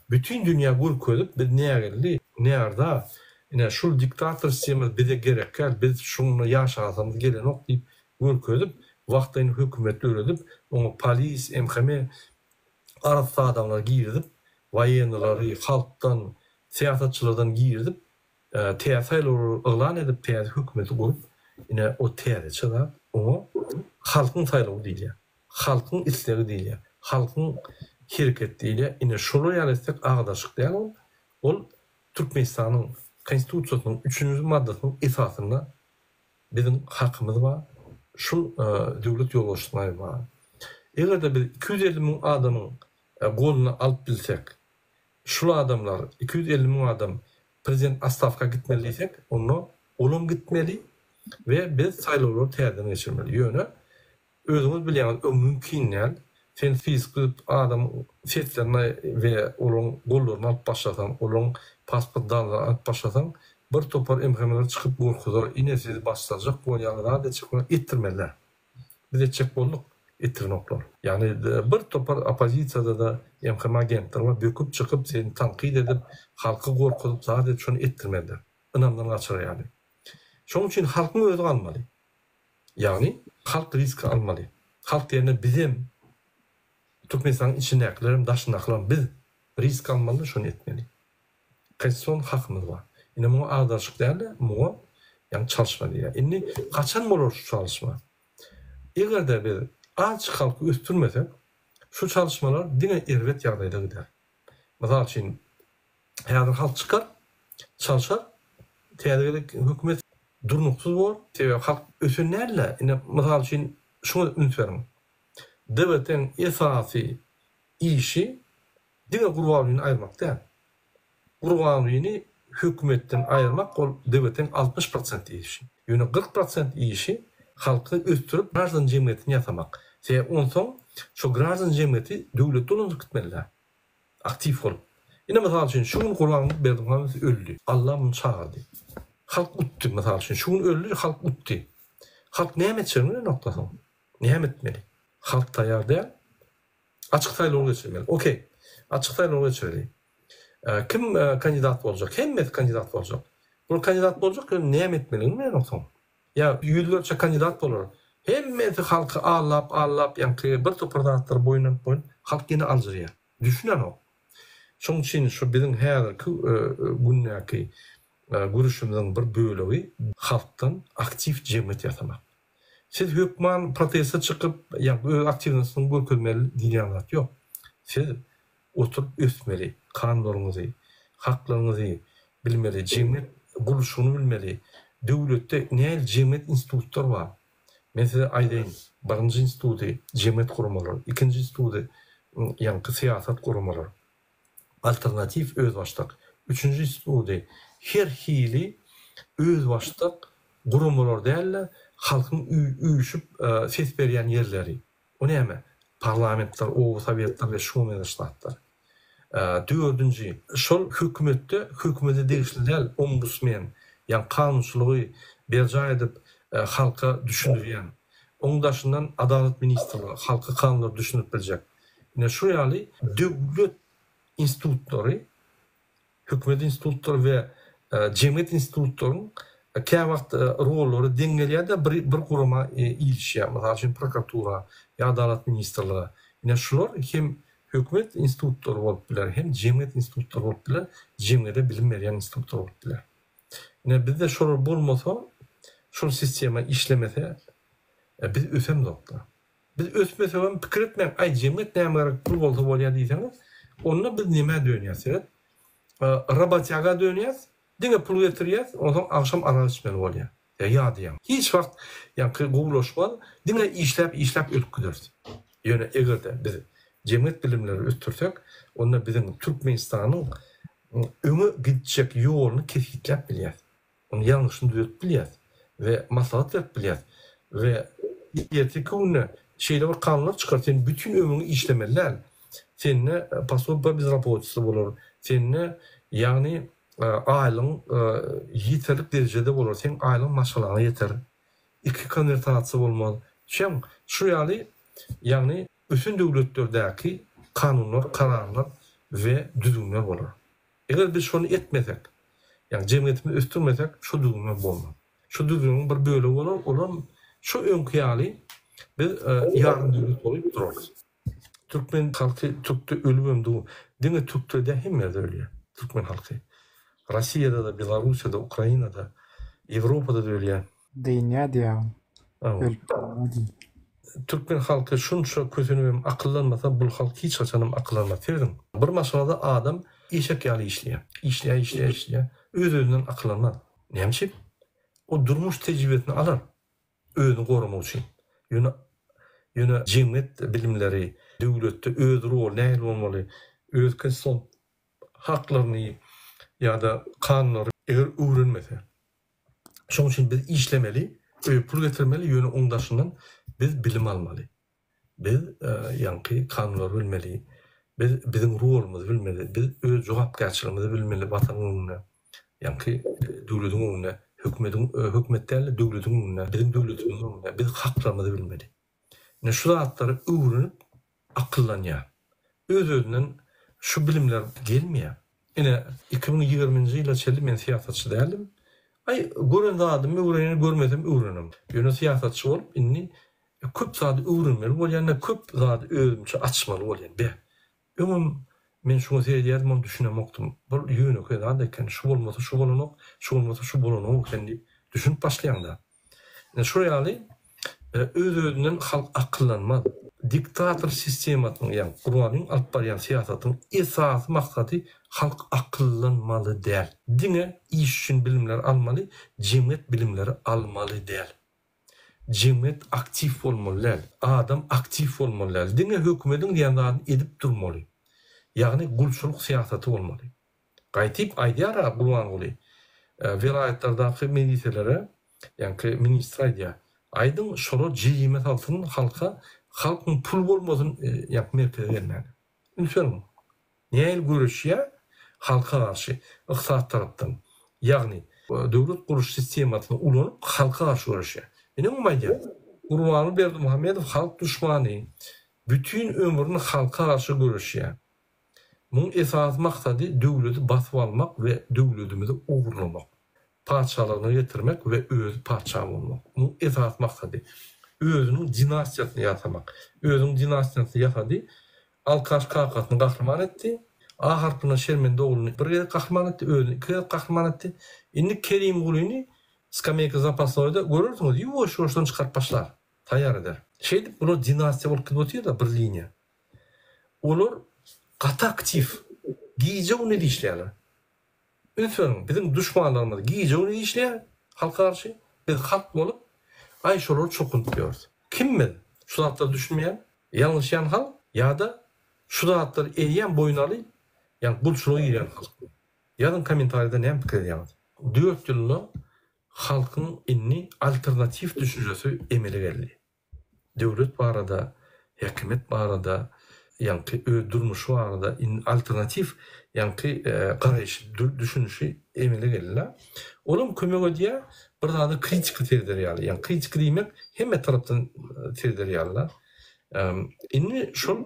bütün dünýä görkezip, biz nägeli, näerde, ine şul diktator sistemi bize gerekkel, biz şunu ýaşasamyz gelenok diýip görkezip, wagtyny hökümet öredip, onu polis, MHM arasy adamlar giýirip, waýenlary halkdan, siýasatçylardan giýirip, täze yglan edip, täze hökümeti gurup, ine o täze çyga, onu halkyň saýlawy diýilýär. Halkyň istegi diýilýär. Halkyň hereket diýilýär. Ine şolu ýalysek agdaşyk däl ol Türkmenistanyň konstitusiýasynyň 3-nji maddasynyň esasynda bizim hakymyz bar. Şul döwlet ýolbaşçylygy bar. Egerde biz 250 min adamyň goluny alyp bilsek, şul adamlar 250 min adam prezident Astafka gitmeli diýsek, onu olum gitmeli ve biz saýlawlary täzeden geçirmeli. Ýöne özüňiz bilýäňiz, o mümkin näl. Sen fizik adam setlerine ve onun gollaryny alyp başlasan, onun pasportlaryny alyp başlasan, bir topar MHM'ler çykyp gorkuzar, ine sizi başlajak bolýanlar da çykyp etdirmeler. Biz etjek bolduk. ettirnoklar. Yani bir topar opozisiyada da MHM agentler var, böküp çıkıp seni tankid edip, halkı korkutup sadece şunu ettirmediler. Inamdan kaçır yani. Şunun için halkın özü almalı. Yani halk risk almalı. Halk yerine bizim Türkmenistan'ın içindekilerim, daşındakilerim biz risk almalı, şunu etmeli. Konstitusiyon hakkımız var. Yine bu ağdaşlık değerli, bu yani çalışma diye. Yine kaçan olur şu çalışma? Eğer de bir azıcık halkı üstürmesek, şu çalışmalar dine ervet yağdayda gider. Mesela için eğer halk çıkar, çalışar, teyadık hükümet durnuksuz olur, halk ösünlerle, yine mesela için şunu unutmayalım. Devletin esası işi dine kurbanlığını ayırmak değil. Kurbanlığını hükümetten ayırmak o devletin 60% işi. Yani 40% işi halkı östürüp grazın cemiyetini yatamak. Ondan sonra şu grazın cemiyeti devlette onu gitmeliler. Aktif olup. Yine mesela için şunun kurbanlık verdiğimiz öldü. Allah bunu çağırdı. Halk uttu mesela için. Şunun öldü, halk uttu. Halk ne etmeli noktası? Ne etmeli? Halk tayar değil. Açık sayılı geçirmeli. Okey. Açık sayılı geçirmeli. Kim kandidat olacak? Hem kandidat olacak. Bu kandidat olacak ne etmeli? Ne noktası? Ya yüzlerce kandidat olur. Hem halkı ağlap yani bir topardatlar boyun halk yine alır ya. Düşünen o. Şunun için şu bizim her gündeki görüşümüzün bir bölüğü halktan aktif cemiyet yatamak. Siz hükman proteste çıkıp yani aktivностьны görkezmeli diye anlat yok. Siz oturup üstmeli, kanunlarınızı, haklarınızı bilmeli, cemiyet buluşunu bilmeli. Devlette ne cemiyet institutlar var. Mesela aydın, birinci institutu cemiyet kurumaları, ikinci institutu yani siyaset kurumaları, alternatif özbaşlık, üçüncü institutu her hili özbaşlık kurumalar değerler, halkın uyuşup ses veren yerleri. O ne mi? Parlamentler, o sovyetler ve şu meşruatlar. Dördüncü, şol hükümete değiştiler, ombudsman, yani kanunçuluğu berca edip halka düşündüren. Onun dışından Adalet Ministrliği halka kanunları düşünüp bilecek. Yine şu yani devlet institutları, hükümet institutları ve cemiyet institutlarının kâ vakt rolleri dengeliye de bir kuruma ilişkiye. Mesela şimdi prokuratura, Adalet Ministrliği. Yine şular hem hükümet institutları olup bilir, hem cemiyet institutları olup bilir, cemiyete bilim veren institutları olup bilir. Yine bizde şular bulmasa, şu sisteme işlemese, biz ösem doktor. Biz ösmese ben fikir etmem, ay cemiyet ne yaparak pul olsa bolya diyseniz, onunla biz neme dönüyoruz? Rabatyaga dönüyoruz, dine pul getiriyoruz, ondan sonra akşam aralışmalı bolya. Ya diyem. Hiç vakt, yani kıvılaşmalı, dine işlep ölüp gidiyoruz. Yani eğer de biz cemiyet bilimleri östürsek, onunla bizim Türkmenistan'ın ömü gidecek yolunu kesinlikle biliyoruz. Onu yanlışını düzeltip biliyoruz. Ve maslahat verip biliyoruz. Ve erteki günü şeyler kanunlar çıkartın, bütün ömrünü işlemeliler. Seninle pasopa biz raporcusu olur. Seninle yani aylın yeterlik derecede olur. Senin aylın maşalana yeter. İki konvertasyası olmalı. Şu yani bütün devletlerdeki kanunlar, kararlar ve düzgünler olur. Eğer biz şunu etmesek, yani cemiyetimizi östürmesek, şu düzgünler olmaz. Şu düzgünün bir bölüğü olur, şu önkıyali biz yarın devlet olup dururuz. Türkmen halkı Türk'te ölümdü. Dine Türk'te de hem yerde ölüyor. Türkmen halkı. Rusya'da da, Belarusya'da, Ukrayna'da, Avrupa'da da ölüyor. Dünya diyor. Türkmen halkı şunça kötünüm akıllanmasa bu halk hiç açanım akıllanmaz. Bir masalada adam eşek yalı işliyor. Öz-özünden akıllanmaz. Neymiş? O durmuş tecrübesini alır. Özünü korumak için. Yine cemiyet bilimleri, devlette öz rol ne olmalı, öz konstitusiyon haklarını ya da kanunları eğer öğrenmese. Şunun için biz işlemeli, pul getirmeli, yönü ondaşından biz bilim almalı. Biz yani kanunları bilmeli, bizim rolümüzü bilmeli, biz öz cevapkarşılığımızı bilmeli vatanın önüne, yani devletin önüne, hükümetlerle devletin önüne, bizim devletimizin önüne, biz haklarımızı bilmeli. Ne şu zatları öwrenip akıllanýar. Öz-özünden şu bilimler gelmeýär. Ine 2020-nji ýyla çeldi men siýasatçy dälim. Ay gören zadymy öwrenýär, görmesem öwrenem. Ýöne siýasatçy bolup inni köp zady öwrenmeli bolýan, köp zady özümçe açmaly bolýan. Be. Öňüm men şunu seýdýärdim, onu düşünemokdum. Bu ýöne köýdä eken şu bolmasa şu bolanok, şu bolmasa şu bolanok ekendi düşünüp başlaýanda. Şuraya aly öz-özünden halk akıllanmaz. Diktator sistematynyň, ýani Qur'anyň alyp barýan siýasatyň esasy maksady halk akıllanmaly däl. Diňe iş üçin bilimler almaly, jemgyýet bilimleri almaly däl. Jemgyýet aktiv bolmaly däl. Adam aktiv bolmaly däl. Diňe hökümetiň ýandagyny edip durmaly. Ýagny gulçuluk siýasaty bolmaly. Gaýtyp aýdýar Qur'an goly. Vilayetlerdaky mediselere, ýani ministr aýdýar. Aydın şolu cihimet altının halkın pul bolmasın yak merkeze gelmeli. Ünferim. Niye el görüşüye? Halka karşı, iqtisat taraftan. Yani devlet kuruş sistematını ulanıp halka karşı görüşüye. Ne umaydı? Urbanı Berdi Muhammedov halk düşmanı. Bütün ömrünü halka karşı görüşüye. Bunun esas maksadı devleti basıp almak ve devletimizi uğurlamak. Parçalarını getirmek ve öz parça olmak. Bu esas maksadı. Özünün dinastiyasını yatamak. Özünün dinastiyasını yatadı. Alkaş kakasını kahraman etti. A harpına Şermende oğlunu bir kere kahraman etti. Özünü iki kere kahraman etti. Şimdi Kerim Gulü'nü skameyka zapaslarıyla görürsünüz. Yuvaş yoştan çıkart başlar. Tayar eder. Şeydi bunu dinastiya olup gidiyor da bir linye. Olur katı aktif. Giyece onu işlerler. Ünsörün, bizim düşmanlarımız giyece onu işleyen halka karşı, biz halk olup ayşoları çok diyoruz. Kim mi? Şu zatları düşünmeyen, yanlış yan halk ya da şu zatları eriyen boynalı, yani bulçuluğu giren halk. Yarın komentarida ne fikir ediyoruz? 4 yılda halkın inni alternatif düşüncesi emeli geldi. Devlet var arada, hükümet var arada, yani durmuş var arada, alternatif yani garayış, düşünüşü emele geldiler. Oğlum kömek diye bir daha da kritik terderiyali. Yani kritik demek hem taraftan terderiyaliler. İnni şol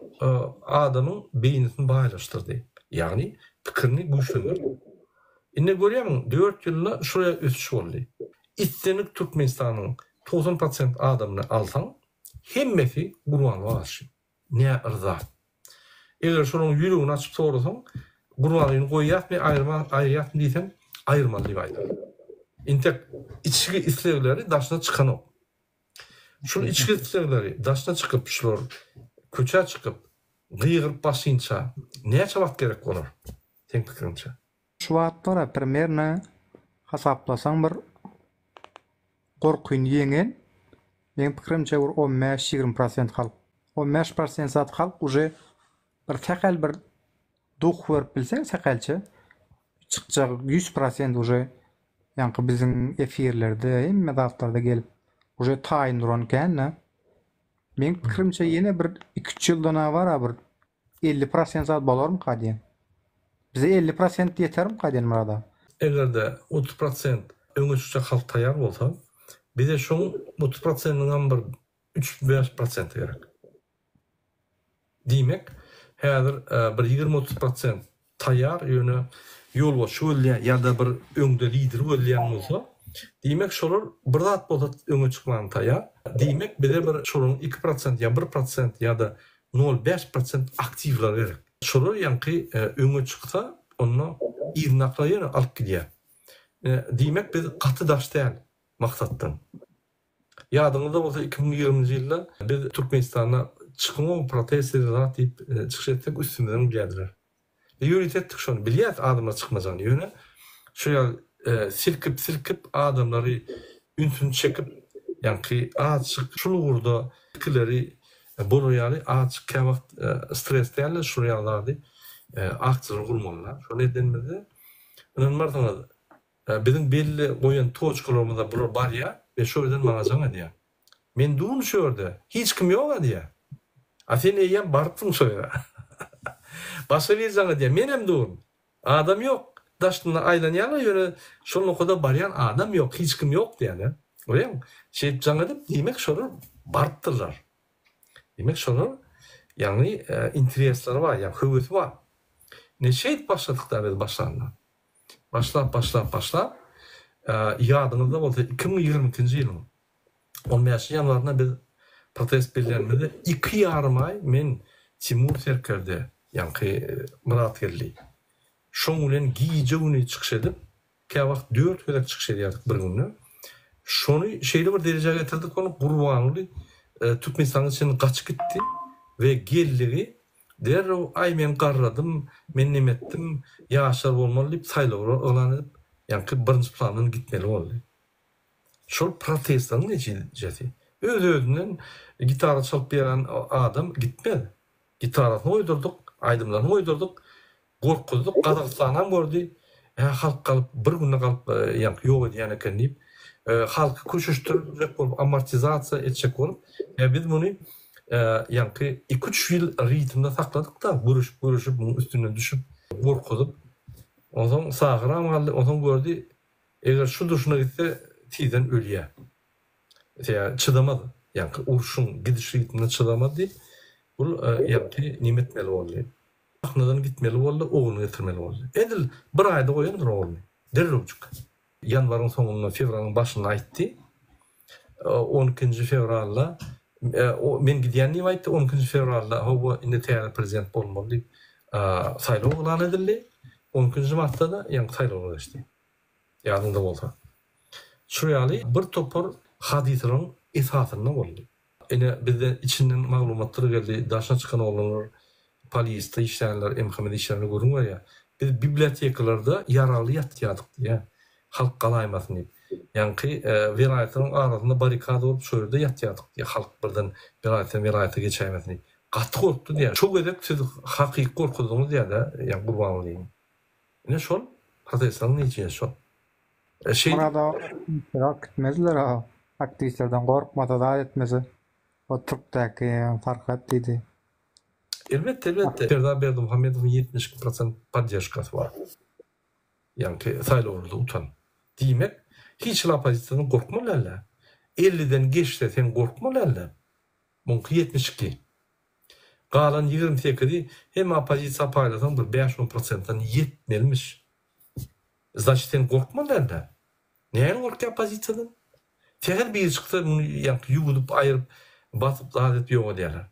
adamın beynini bağlaştırdı. Yani fikrini güçlenir. İnni görüyorum 4 yılda şuraya ötüş oldu. İtlenik Türkmenistan'ın 90% adamını alsan hemmesi Kur'an'a karşı. Ne rıza. Eğer şunun yüreğini açıp sorasan Kur'an'ını koyuyat ve ayırıyat deysen ayırmalı deyip İntek içki istekleri daşına çıkan o. Şunun içki istekleri daşına çıkıp şunlar köçe çıkıp gıyırıp başlayınca neye cevap gerek olur? Sen fikrince. Şu vaatlara primerine hasaplasan bir korkuyun yengen benim fikrimce 15-20% halk. 15% zat halk uje bir sakal bir duh verip bilsen sakalçı çıkacak 100% uje yani bizim efirlerde hem zatlarda gelip uje tayin duran kenne benim fikrimce yine bir 2-3 yıldan var bir 50% zat bolar mı kadiyen? Bize 50% yeter mi kadiyen murada? Eğer de 30% öňe çıkacak halk tayar bolsa bize şoň 30%'ňdan bir 3-5% gerek. Demek häzir bir 20-30% tayar ýöne ýol başy bolýan ýa-da bir öňde lider bolýan bolsa, demek şolar bir zat bolsa öňe çykman tayar. Demek bize bir şoň 2% ýa 1% ýa-da 0,5% aktivler gerek. Şolar ýanky öňe çyksa, onu irnaklaýan alyp gidýär. Demek biz gaty daş däl maksatdan. Ýadyňyzda bolsa 2020-nji ýylda biz Türkmenistana çıkma protestleri deyip çıkış ettik üstümden geldiler. Yürüt ettik şunu. Biliyat adamlar çıkmazan yöne. Şöyle silkip adamları ünsün çekip yani açık şunu vurdu fikirleri boloyalı açık kemak stres değerli şurayalardı aktör kurmalılar. Şu nedenmedi. Onlar da bizim belli koyan toçkularımızda bu var ya ve şu yüzden mağazana diye. Men duun şöyle hiç kim yok diye. Sen eýen barpsın şöyle. Başa verýän diye menem duun. Adam yok. Daşdyna aýlanýarlar ýöne şol okada barýan adam yok, hiç kim yok diýeni. Görýärmi? Şeýip jaňa dip demek şolar barpdyrlar. Demek şolar yani interesleri var, yani hüveti var. Neçe başladık da biz başlandı. Başlap. Yadınızda oldu 2022 yıl. 15 yanvarında biz protest belirlenmedi. 2,5 ay men Timur Serker'de yani Murat geldi. Şoň bilen giýje güni çykyş edip, käwagt 4 gödek çykyş edýärdik bir günü. Şonu şeýle bir derejege getirdik, onu Gurbanly Türkmenistan'a için kaçıp gitti ve geldi. Derrew ay men garradym, men nemetdim, ýaşar bolmaly diýip saýlaw elan edip, ýani birinji plandan gitmeli boldy. Şol protestanyň neçesi. Öz-özünden gitara çalyp beren adam gitmedi. Gitarasyny oýdurduk, aýdymlaryny oýdurduk, gorkuduk, Kazakstanam gördü. Halk kalıp, bir günde kalıp, ýani ýok edýän eken diýip, halky köşüşdirip bolup, amortizasiýa etjek bolup, biz muny ýani 2-3 ýyl ritmde sakladyk da, görüşüp, munyň üstüne düşüp, gorkudyp, ondan sagyram galdy, ondan gördü, eger şu duşuna gitse, tiýden ölýär. Çydamady. Yani uruşun gidiş ritmine çydamady diýip, bul ýani nimetmeli boldy. Ahnadan gitmeli boldy, oğlunu getirmeli boldy. Edil bir aýda goýandyr oğluny. Derrewçük. Yanwaryň soňunda, fevralyň başynda aýtdy. 12 fevralda men gidýän diýip aýtdy. 12 fevralda howa indi täze prezident bolmaly diýip saýlaw elan edildi. 12 martda da ýani saýlaw geçdi. Ýadynda bolsa. Şu ýaly bir topar hadislaryň esasynda boldy. Ene bizde içinden maglumatlary geldi, daşna çykan olanlar, polisde işleyenler, emhamede işleyenler görün var ya, biz bibliotekalarda yaralı ýatýardyk diýe, halk galaýmasyn diýip. Ýani vilayatyň arasynda barikada bolup şöýde ýatýardyk diýe, halk birden vilayata geçäýmesin diýip. Gaty gorkdy diýe. Çok edip siz hakyky gorkudyňyz diýe-de, ýani Gurbanly diýin. Ne şol? Protestanyň neçe şol? Orada gitmezler ha. Aktivistlerden korkmada da etmesi. O Türk'teki fark etdi. Elbette. Serdar Berdimuhamedow'un 72% podдержкасы var. Yani saýlawda utan. Diýmek, hiç opozisiýadan gorkmaly. 50'den geçse sen gorkmaly. Muňky 72. Galan 28'di hem opozisiýa paýlasan bir 5-10%dan yetmelmiş. Значит, sen gorkmaly. Näme gorky opozisiýadan? Teher bir çyksa muny ýuwudyp aýryp batyp adet ýok edýärler.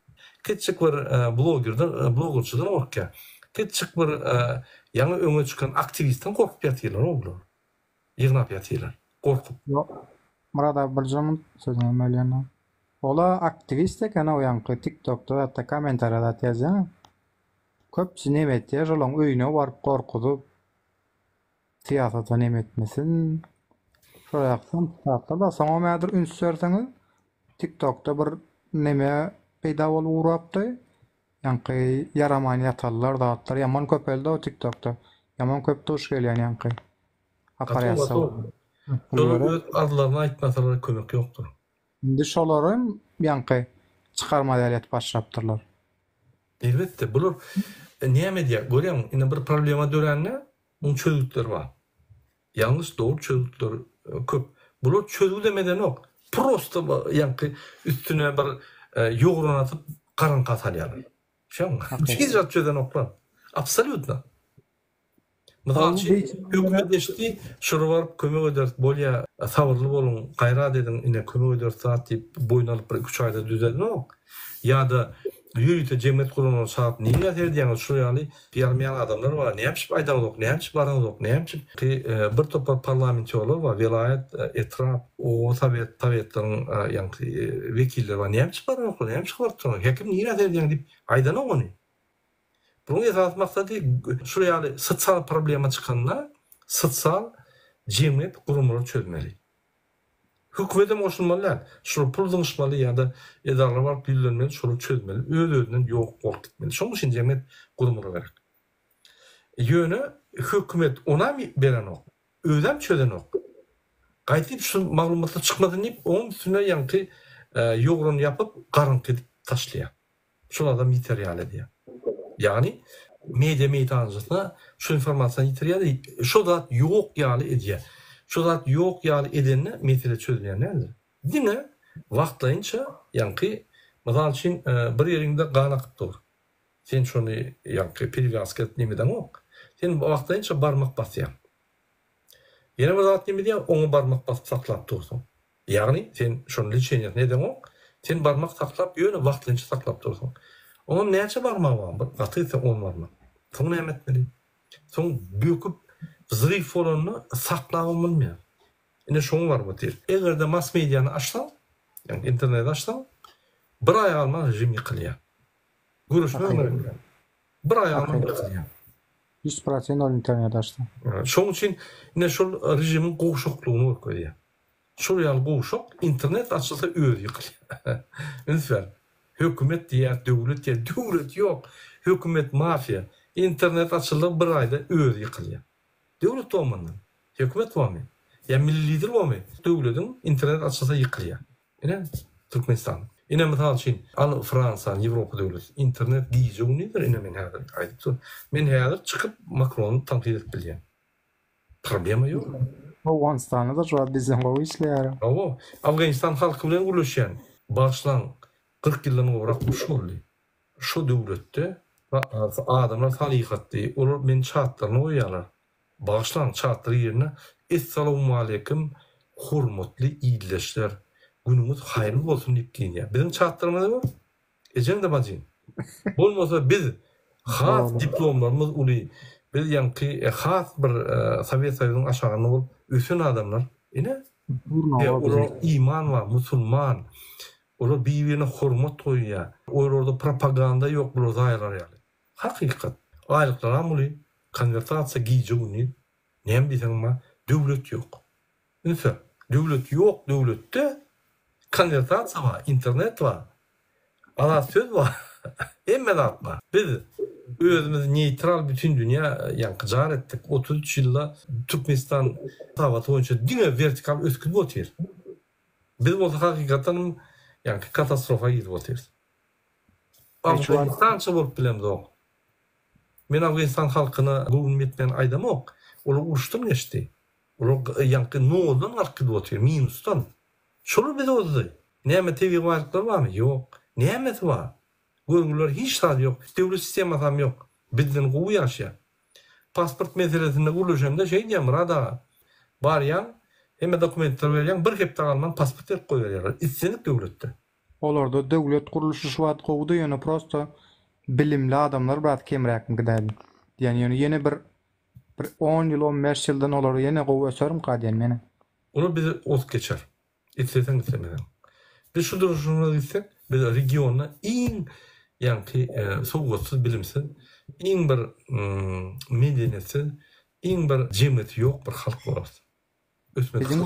Ketçik bir blogerçydan gorkýar. Ketçik bir ýaňy öňe çykan aktivistden gorkup ýatýarlar oglar. Ýygnap ýatýarlar. Gorkup. Murada bir zaman sözüne melýän. Ola aktivist eken o ýanky TikTokda hatda kommentariýada ýazýar. Köpçi nemetýär, olaň öýüne baryp gorkudyp tiýatata nemetmesin. Şoýakdan da soňa mädir üns berseňiz TikTokda bir neme peýda bolup urapdy. Ýani yaramaýan ýatallar, datlar ýaman köpeldi o TikTokda. Ýaman köp tuş gelýän ýani. Aparýasa. Şolar adlaryny aýtmasalar kömek ýokdur. Indi şolarym ýani çykarma dälet başlapdyrlar. Elbette, bular näme diýär? Görýän, indi bir problema dörenle muň çözükleri var. Ýalnys dogry çözükleri köp. Bular çözüldü demeden ok. Prosta ýani üstüne bir ýogran atyp garanka salýarlar. Şoň. Hiç zat çözen oklar. Absolutna. Mysalçy hökümet eşdi, şuru baryp kömek ederip bolýa sabırly bolun, gaýrat edin, ine kömek ederip saat diýip boyun alyp 1-3 aýda düzeldi ok. Ýa-da ýürüýte jemgyýet gurulmaly saat niýe ýatyr şu ýaly ýarmaýan adamlar bar. Näçip aýdalok, näçip baranok, näçip bir topar parlamentçiler bar, vilayet, etraf, o tabiatlaryň ýani wekilleri bar. Näçip baranok, näçip bartyr. Hekim niýe ýatyr diýip aýdanok ony. Bunun esas maksady şu ýaly sosial problema çykanda sosial jemgyýet gurulmaly çözmeli. Hükümete moşulmaly, şu pul dıňşmaly ýa-da edalar bar bildirmeli, şunu çözmeli, öz-özünden ýok bolup gitmeli. Şoň üçin jemgyýet gurulmaly gerek. Ýöne hükümet ona beren ok, özem çözen ok. Gaýtyp şu maglumatlar çykmady diýip, onuň üstüne ýani ýogran ýapyp garanty edip taşlaýar. Şolardan ýeterýär diýär. Yani media meydanjyna şu informasiýany ýetirýär, şu zat ýok ýaly edýär. Şu zat ýok ýaly edenne mesele çözülýär nädir? Dine wagtlaýynça ýani Mysal üçin bir ýerinde ganakyp dur. Sen şonu ýa-ni привязка nimeden ok. Sen bu wagtynça barmak basýan. Ýene bir zat nime diýär? Oňa barmak basyp saklap dursun. Ýagny sen şonu liçenýet neden ok? Sen barmak saklap ýöne wagtynça saklap dursun. Oňa näçe barmak bar? Bir gatysa on barmak. Soň näme etmeli? Soň böküp zryf bolanyny saklagy bilmeýär. Ine şoň bar bu der. Egerde mass mediýany açsaň, ýani internet açsaň, bir ay alma rejim ýykylýar. Görüşmek mümkin. Bir ay alma ýykylýar. 100% ol internet açtım. Şoň üçin ine şol rejimiň gowşoklugyny görkezýär. Şol ýaly gowşok internet açylsa öz ýykylýar. Ünsfer. Hökümet diýär, döwlet diýär, döwlet ýok. Hökümet mafiya. İnternet açıldı bir ayda öz ýykylýar. Döwlet olmandan. Hökümet bolmy? Ya milli lider bolmy? Döwletin internet açylsa ýykylýar. Ine Türkmenistan. Ine mysal üçin al Fransa, Ýewropa döwleti internet giýjegi nedir? Ine men häzir aýdyp men häzir çykyp Macrony tanqid edip bilýän. Problema ýok. Awganistanda da şu bizden gowy işleýär. Awo Afganistan halky bilen gürleşýän. Başlan 40 ýyldan gowrak uşuldy. Şu döwletde adamlar salihатly, olar men çatlaryny goýarlar. Başlan çatry ýerine "Assalamu aleykum, hormatly ýyldşler. Günüňiz haýyrly bolsun" diýip diýýär. Bizim çatlarymyz bu. Ejem de bajyn. Bolmasa biz has diplomlarymyz uly. Biz ýanky has bir Sowet Soýuzynyň aşagyny bolup ösen adamlar. Ine olar iman we musulman. Olar bir-birine hormat goýýar. Orada propaganda ýok bu zaýlar ýaly. Hakykat. Aýlyklar amuly, konvertasiýa giýjegi näme diýsem, döwlet ýok. Näse? Döwlet ýok, döwletde konvertasiýa bar, internet bar. Ana söz bar. Hemme zat bar. Biz özümüz neutral bütün dünýä ýa jar etdik. 33 ýylda Türkmenistan tawaty boýunça diňe vertikal öskün bolýar. Biz bolsa hakykatan ýa katastrofa ýyzy bolýar. Afganistan çabuk bilemdi o. Men Afganistan halkyna gowun etmen aýdamok. Olar uruşdan geçdi. Olar ýa-ni noldan arkyda otyr, minusdan. Şolu biz oldy. Näme TV warlyklar barmy? Ýok. Näme bar? Görgüler hiç tadı ýok. Döwlet sistemasy hem ýok. Bizden gowy ýaşa. Pasport meselesinde guruluşamda şey diýem, rada. Barýan, hemme dokumentler berýän, bir hepde alman pasport berip goýarlar. Issenik döwletde. Olarda döwlet guruluşy şuwat gowdy ýöne prosto bilimli adamlar bat kemräkmi gidädi. Ýani ýene bir 10 ýyl 15 ýyldan olar ýene gowy öserim gadýan mene. Onu bizi ot geçer. İstesen istemeden. Biz şu duruşuna gitsek, biz regionda iň ýanky sowgatsız bilimsiz, iň bir medeniýetsiz, iň bir jemgyýeti ýok bir halk bolapyz. Ösmek. Bizim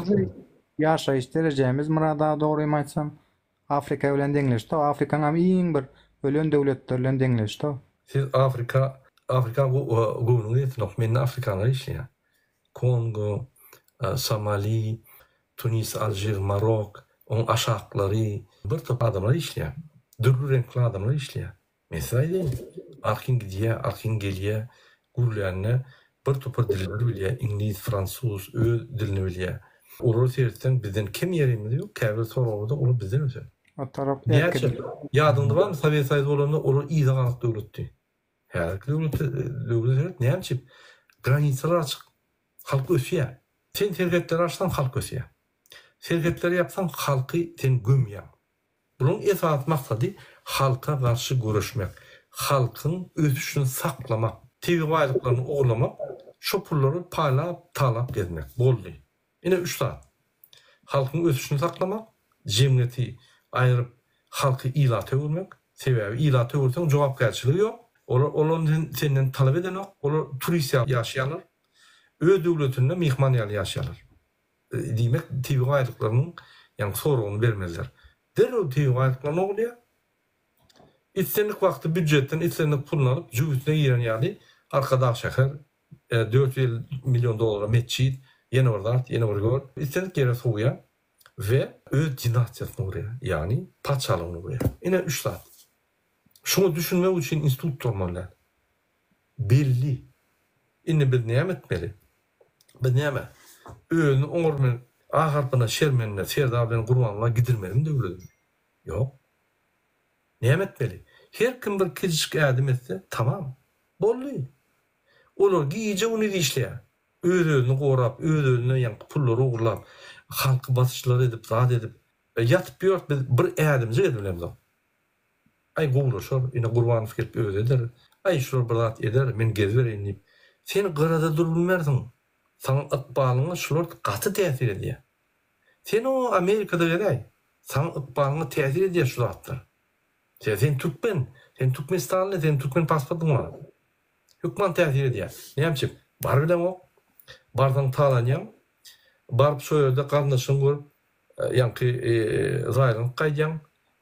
ýaşaýyş derejemiz murada dogry aýtsam, Afrika bilen deňleşdi. Afrikaň hem iň bir ölen döwletler bilen deňleşdi. Siz Afrika gowunyň ýetnok men Afrikanyň işi. Kongo, Somali, Tunis, Aljer, Marok, on aşaklary bir top adamlar işleýär. Dürlü renkli adamlar işleýär. Mesela arkin gidiyor, arkin geliyor, gurulyanne bir topar dilleri bilýär, İngiliz, Fransuz, öz dilini bilýär. Olar sertten bizden kim yerimiz ýok, käbir sorawda onu bizden ösen. O tarap Näçe? Ýadynda barmy Sowet Soýuzy bolanda olar ýygy ganak döwletdi. Her döwlet näçe? Granisalar açyk. Halk ösýär. Sen serhetleri açsan halk ösýär. Serhetleri yapsan halky sen gömýär. Bunun esas maksady halka karşı görüşmek, halkın ösüşünü saklamak, TV baylıklarını oğlamak, şu pulları paylap talap gezmek boldy. Yine 3 saat. Halkın ösüşünü saklamak, jemgyýeti aýryp halky ilata öwürmek, sebäbi ilata öwürsen jogapkärçiligi ýok. Olar senden talap eden ok, olar turist ýaşaýarlar. Öz döwletinde mihman ýaly ýaşaýarlar. Diýmek TV baylyklarynyň ýa-ni soragyny bermezler. Derhol TV baylyklaryny oglaýar. İtsenlik vakti büdjetten itsenlik pulunu alıp cübütüne giren ýaly arkada şäher 400 milyon dolara meçhit yeni ordat yeni orgor itsenlik ýere soğuya ve öz dinastiýasyny urýar, ýani paçalygyny urýar. Ine 3 saat. Şunu düşünmek üçin institut tormalar. Belli. Ine biz näme etmeli? Biz näme? Öňü oňurmen agarpyna şermenine, serdabyn gurbanlyğa gidilmeli döwlet. Ýok. Näme etmeli? Her kim bir kiçik adam etse, tamam. Bolly. Olar giýje uny diýişleýär. Öz-özüni gorap, öz-özüne ýanky pullary ugrulap, halky basışlar edip, zat edip, ýatyp ýört bir ädimje edilmeli. Ay gowlaşar, ine Gurbanow gelip öz eder. Ay şol bir zat eder, men gez bereyim diýip. Sen gyrada durup bilmersiň. Sana ykbalyňa şular gaty täsir edýär. Sen o Amerikada geräý. Sana ykbalyňa täsir edýär şu zatlar. Sen Türkmen, sen Türkmenistanly, sen Türkmen pasportyň bar. Hükman täsir edýär. Näçip? Bar bilen o. Bardan talanýam. Barıp şo ýerde gardaşyň görüp, ýanky zaýryň gaýjan,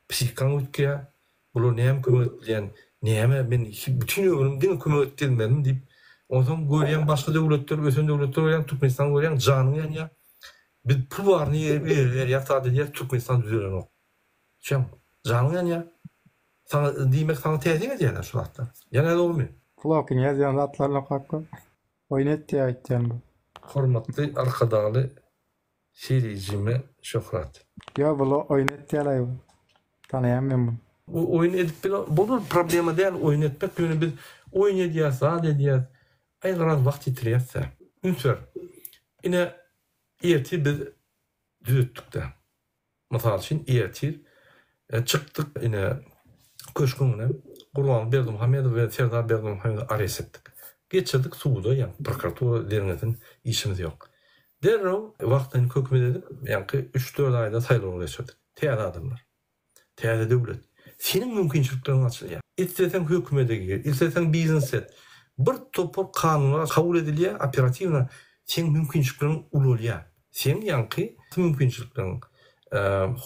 psihikaň ötkä. Bular näme kömek bilen, näme men bütün ömrümde kömek etmedim diýip, ondan görýän başga döwletler, ösen döwletler görýän Türkmenistan görýän janyň ýa. Biz pul barny ýa-da diýer Türkmenistan düzelen ok. Şam, janyň ýa. Sana diýmek sana täsir edýär şu zatlar. Ýa-da bolmy? Flokin ýazýan zatlarla hakka. Oýnetdi aýtjan bu. Hormatly arkadaly şeýrejime şöhrat. Ya bu oýnetdi alay. Tanıyan men bunu. O oyun edip bolur problema değil oyun etmek. Yani biz oyun ediyaz, zat ediyaz. Ay garaz vakt yitiriyazsa. Ünsür. Yine ertir biz düzüttük de. Masal için ertir. Çıktık yine köşkününe. Gurbanow Berdimuhamedov ve Serdar Berdimuhamedov arayış ettik. Geçirdik suuda, yani prokuratura dernedin işimiz yok. Derrew vaktin hökmet edip, yani 3-4 ayda saýlaw geçirdik. Täze adamlar. Täze döwlet. Senin mümkinçiliklerin açılýar. İstesen hökümete gir, istesen biznes et. Bir topur kanunlar kabul edilýär, operativna sen mümkinçiliklerin ululýar. Sen ýanky mümkinçiliklerin,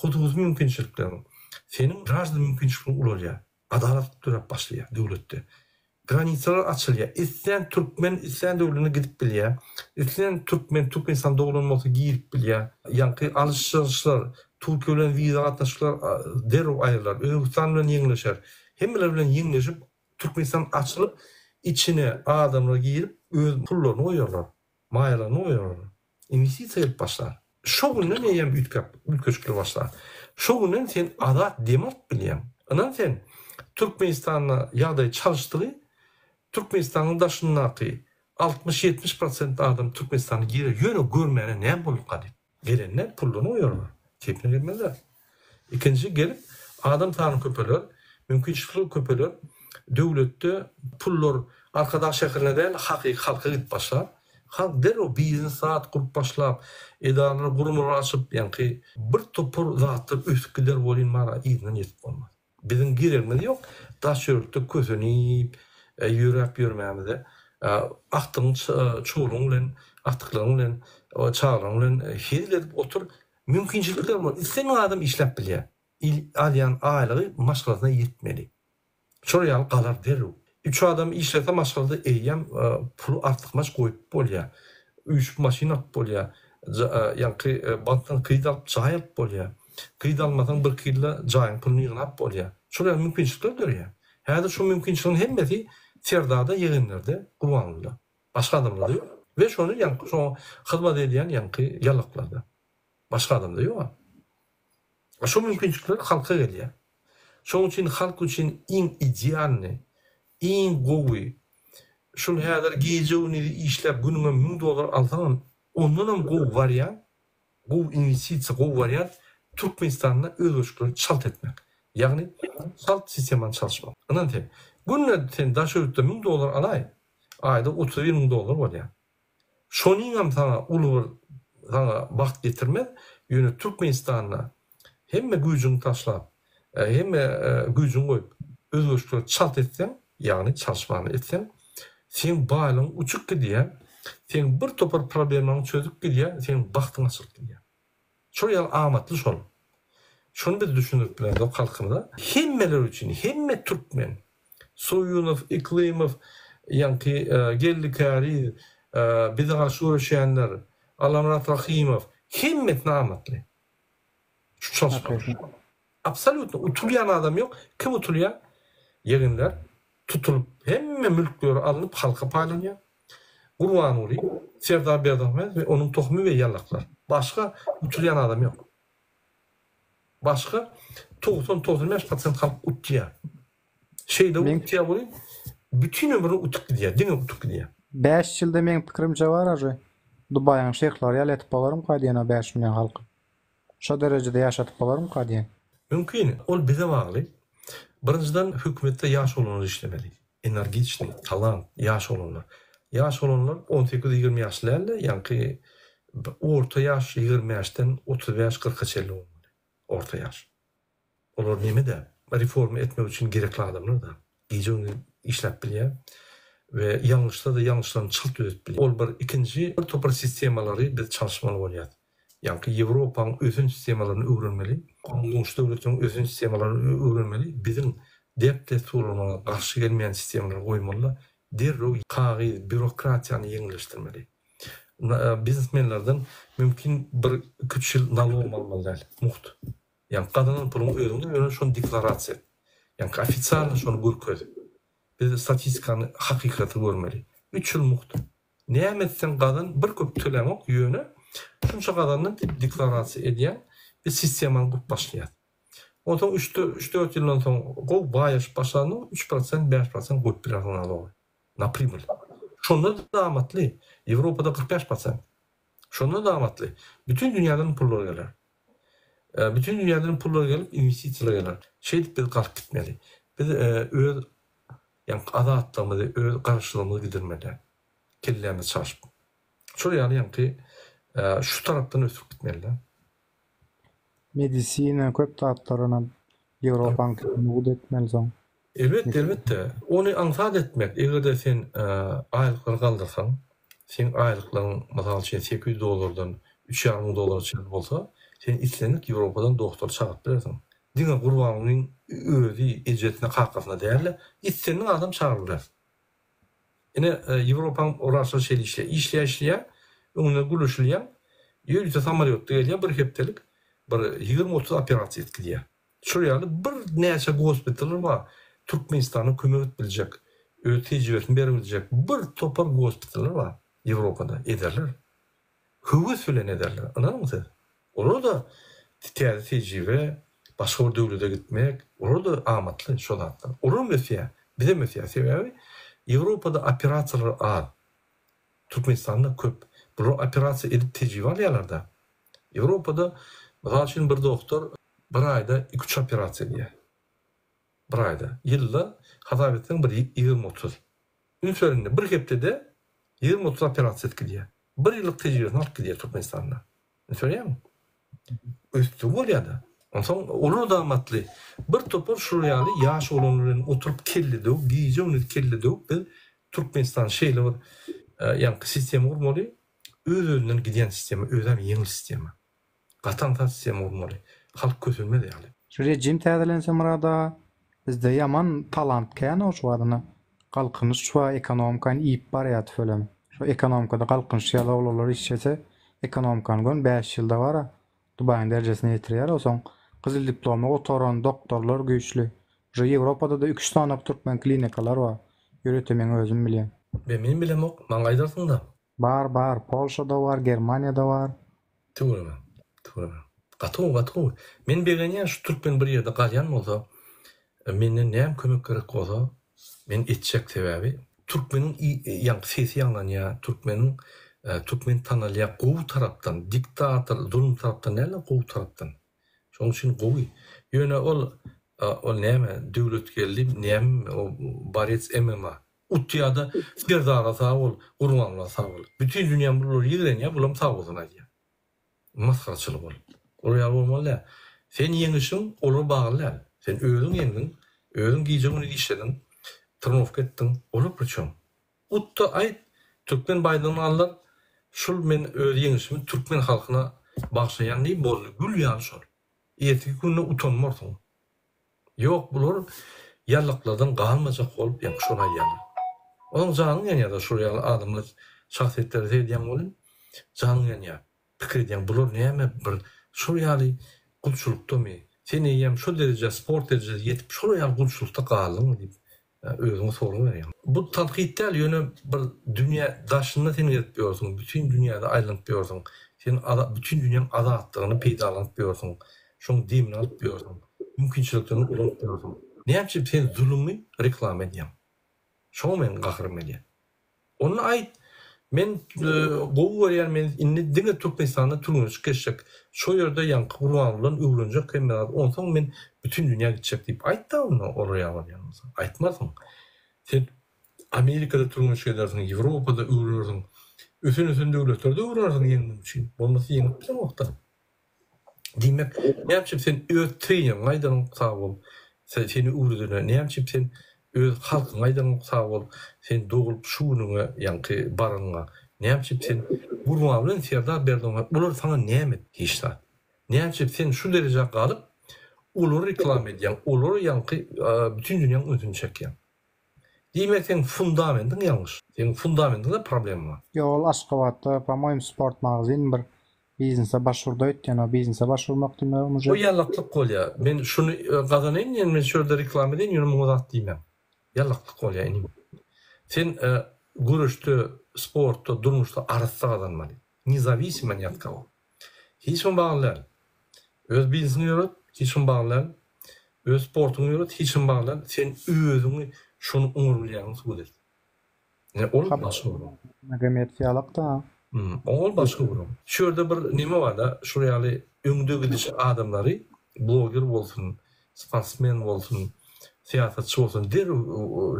hududy mümkinçiliklerin, senin razdy mümkinçiliklerin ululýar. Adalet durap başlaýar döwletde. Granisalar açılýar. İstesen Türkmen, istesen döwletine gidip bilýär. İstesen Türkmen, Türkmenistan doglanmasy girip bilýär. Ýanky alışyşlar, Türkiýe bilen wiza gatnaşyklar derw aýrlar, Özbekistan bilen ýeňleşer. Hemmeler bilen ýeňleşip Türkmenistan açylyp içine adamlar girip öz pullaryny goýarlar, maýlaryny goýarlar. Investisiýa edip başlar. Şo günden ýa ülkeşikler başlar. Şo günden sen adat demek bilýän. Anan sen Türkmenistan'a ýagdaý çalışdygy, Türkmenistan'ın daşyndaky 60-70% adam Türkmenistan'a girer, ýöne görmäne näme bolup galyp. Gelenler pullaryny goýarlar. Tepine gelmezler. İkinci gelip adam tanı köpeler, mümkinçilikli köpeler, döwletde pullar arkadaş şäherine değil, halka gidip başlar. Halk derrew biznes saat kurup başlap, edalar gurumlar açıp, yani bir topur zatlar ösükler bolýan mara izinden yetip bolmaz. Bizim girermeli yok, daş ýörükde kösenip, ýörep ýörmämizde, aktyň çoğuluň bilen, aktyklaryň bilen, çağlaryň bilen hezil edip otur. Mümkinçilikler var. İstenen adam işlep bilýär. Alýan aýlygy maşgalasyna ýetmeli. Şoýal galar derrew. 3 adam işlete maşgalada eýýän pul artykmaş goýup bolýar. 3 maşina bolýar. Ýanky bankdan kredit alyp jaýyp bolýar. Kredit almadan bir killa jaýyň puluny ýygnap bolýar. Şoýal mümkinçilikler görýär. Häzir şu mümkinçiligiň hemmesi Serdarda ýygyndyrdy, Gurbanowda. Başga adamlarda ýok. Ve şonu ýanky şo hyzmat edýän ýanky ýalaklarda. Başka adamda yok. Şu mümkinçilikler halka gelýär. Şoň üçin halk üçin iň idealny, iň gowy, şol häzir geýjegini işläp günüňe $1000 alsaň, ondan hem gowy variant, gowy investisiýa, gowy variant Türkmenistanda öz öşkünü çalt etmek. Ýagny çalt sistemany çalışmak. Anan sen, gününe sen daşörükde $1000 alay, aýda $31.000 bolýar. Şonyň hem sana uly sana vakt getirmez, ýöne Türkmenistan'a hemme güýjüňi taşlap, hemme güýjüňi goýup, öz öşkünü çalt etsen, ýagny çalışmany etsen, sen baýlygyň uçup gidýär, sen bir topar problemlaryny çözüp gidýär, sen baktyň açylyp gidýär. Şol ýaly amatly şol. Şonu biz düşünüp bilen o halkymda, hemmeler üçin, hemme Türkmen, Soyunov, Iklimov, ýanky Gellikari, bize garşy görüşýänler, Alamrat Rahimov, hemmet amatly. Şu çalışma. Absolutno utulýan adam yok. Kim utulýar? Ýeginler tutulup hemme mülkleri alınıp halka paýlanýar. Gurbanowy, Serdar Berdimuhamedov ve onun tohmy ve ýalaklar. Başka utulýan adam yok. Başka 90-95% halk utdiya. Şeyde utdiya boly bütün ömrü utuk gidiyor. Dine utuk gidiyor. 5 ýylda meň pikirimçe bar aje. Dubaýyň şeýhlary ýaly etip bolarym kadýana 5 milyon halky. Şo derejede ýaşatyp bolarym kadýan. Mümkin. Ol bize bagly. Birinciden hükümette yaş olanlar işlemeli. Enerjik, talant, yaş olanlar. Yaş olanlar 18-20 yaşlarla, yani orta yaş 20 yaştan 35-40 olmalı. Orta yaş. Onlar neme de reform etmek için gerekli adamlar da. İyice onu işlep bilýär ve yanlışlarını çılt edip bilýär. Ol bir ikinci bir topar sistemaları biz çalışmalı bolýar. Yani Ýewropaň özün sistemalaryny öwrenmeli. Gomuşda devletiniň özün sistemalaryny öwrenmeli. Bizim devlet sorununa garşy gelmeýän sistemalar goýmaly. Derrew kagy bürokratiýany ýeňilişdirmeli. Biznesmenlerden mümkin bir 3 ýyl nalog almaly. Muht. Yani kadının pulunu ödünde şonu deklarasiýa. Yani ofitsial şonu görkezip. Biz statistikany hakykati görmeli. 3 ýyl muht. Näme etsen kadın bir köp tölemok ýöne şunça kadandan deklarasiýa edýän bir sistemany gurup başlaýar. Ondan 3-4 ýyldan soň gow baýaş başlany 3% 5% goýup birazdan alýar. Naprimjer. Şonda da amatly. Ýewropada 45%. Şonda da amatly. Bütün dünýäden pullar geler. Bütün dünýäden pullar gelip investisiýalar geler. Şeýdip biz galyp gitmeli. Biz öz yani adatlarymyzy, öz garşylygymyzy gidirmeli. Kellämiz çaşyp. Şol ýaly şu tarapdan ötüp gitmeli. Medisina köp taatlaryna Ýewropaň mugd etmeli soň. Elbette. Onu ansat etmek. Eğer sen aylıkları kaldırsan, sen aylıkların mesela $800'dan $3,500 çıkıp olsa, sen istenik Avrupa'dan doktor çağırt verirsin. Dine kurbanının özü ecretine kalkasına değerli, istenik adam çağırırlar. Yine Avrupa'nın orası işleyen, onunla gülüşleyen, yürüyüşte samariyottu geliyor, bir heptelik, bir 20-30 operasyon etkiliyor. Şuraya bir neyse hospitaller var. Türkmenistan'a kömek etbilecek, tecrübesini verebilecek bir topar hospitaller var Avrupa'da ederler. Hıvı söylen ederler. Anladın mı sen? Orada tecrübe, başka bir devlete gitmek, orada amatlı şu hatta. Orada mesela, bize mesela sebebi Avrupa'da operasyoner ağır. Türkmenistan'da köp. Bu operasyon edip tecrübe alıyorlar. Avrupa'da mesela için bir doktor bir ayda 2-3 operasyon ediyor. Bir ayda. Yılda hatabetten bir 20-30. Ünsöründe bir heptede 20-30 operasyon etkiliyor. Bir yıllık tecrübesini alıp gidiyor Türkmenistan'da. Söyleyeyim mi? Üstü bol ya da. Ondan olur da amatlı. Bir topar şurayalı yaş olanların oturup kelledi, giyece onu kelledi. Türkmenistan şeyle var. Yani sistemi olmalı. Öz-özünden gidiyen sistemi, özden yeni sistemi. Katanta sistemi olmalı. Halk kötülmedi yani. Şu rejim täzelense murada bizde yaman talant kän oşu adyna galkynyş şu ekonomikany iýip barýar tölem. Şu ekonomikada galkynyş ýaly olar işçese ekonomikany gön 5 ýylda bara Dubaýyň derejesine ýetirýär. Osoň gyzyl diploma otaran doktorlar güýçli. Şu Ýewropada da 3 tane türkmen klinikalar bar. Ýöretemeň özüm bilýän. Benim bilemok, maňa aýdarsyň da. Bar, Polşada bar, Germaniýada bar. To'g'rimi? Gatow. Men begenýän şu türkmen bir ýerde galýan bolsa, menden näme kömek gerek bolsa, men etjek sebebi türkmeniň ýa sesi ýanlanýar, türkmen tanalýar gowy tarapdan, diktator, zulüm tarapdan näle gowy tarapdan. Şoň üçin gowy. Ýöne ol näme döwlet geldi, näme o barets MMA. Utýada Serdara sağ ol, Gurbanla sağ ol. Bütün dünýä bular ýigrenýär, bulam sağ bolsun aýdýar. Maskarçylyk bol. Oraya bolmaly. Sen ýeňişiň olar bagly. Sen özüň ýeňdiň, özüň giýjegini işledin, tırnawk etdiň, olar proçum. Utta aýt, türkmen baýdygyny allar, şol men öz ýeňişimi türkmen halkyna bagşlaýan diýip boldy. Gül ýaly şol. Erteki günde utanmarsyň. Ýok, bular ýarlyklardan galmajak bolup ýa şona ýaly. Onun janyň ýanýa-da şu ýaly adamlar şahsiýetleri diýen bolýar. Janyň ýanýa. Pikir edýän bular näme bir şu ýaly gulçulukdamy. Sen ýem şu derejede sport derejesine ýetip şu ýaly gulçulukda galyň diýip özüňe soruň berýän. Bu tanqidler ýöne bir dünýä daşyna sen ýetip ýörsiň, bütün dünýäde aýlanyp ýörsiň. Sen bütün dünýäň azatlygyny peýdalanyp ýörsiň. şoň diýimini alyp berdim. Mümkinçiliklerini ulanıp berdim. Näçe sen zulümni reklam edýän? Şoň men gahrym edýän. Onu ait men gowy berýän men inni diňe Türkmenistanda turmuş geçecek. Şo ýerde ýanky Gurbanlyň öwrenjek kemerat. Onsoň men bütün dünýä gitjek diýip aýtdy onu oraya barýan. Aýtmadyň. Sen Amerikada turmuş edersin, Ýewropada öwrersin. Ösün döwletlerde öwrersin ýeňiň üçin. Bolmasy ýeňip bilemokda. Diýmek, näçe sen öz tüýüň aýdan sag bol. Sen seni öwredene näçe sen öz halkyň aýdan sag bol. Sen dogulup şuwuňa ýanky baranyňa näçe sen Gurban bilen serdar berdiň. Bular sana näme hiçler. Näçe sen şu derejä galyp ulary reklam edýän, ulary ýanky bütün dünýäň özüni çekýän. Diýmek sen fundamentin ýalňyş. Seň fundamentinde problem var. Ýol Aşgabatda, по-моему, sport magazin bir biznese başvurda etýän, o biznese başvurmak diýmek O ýallaklyk bolýar. Men şunu gazanayn, ýani men şurada reklam edin, ýöne muňat diýmem. Ýallaklyk bolýar ýani. Sen görüşde, sportda, durmuşda arasda gazanmaly. Nizavissimo ýatka bol. Hiç kim baglar. Öz biznesini ýöret, hiç kim baglar. Öz sportuny ýöret, hiç kim baglar. Sen özüňi şunu uňurlaýan suwdet. Ne ol başga bolam. Kommersiýallyk da. Ol başga bolam. Şurada bir neme var da, şurýaly öňde gidişi adamlary, bloger bolsun, sportsmen bolsun, siýasatçy bolsun, der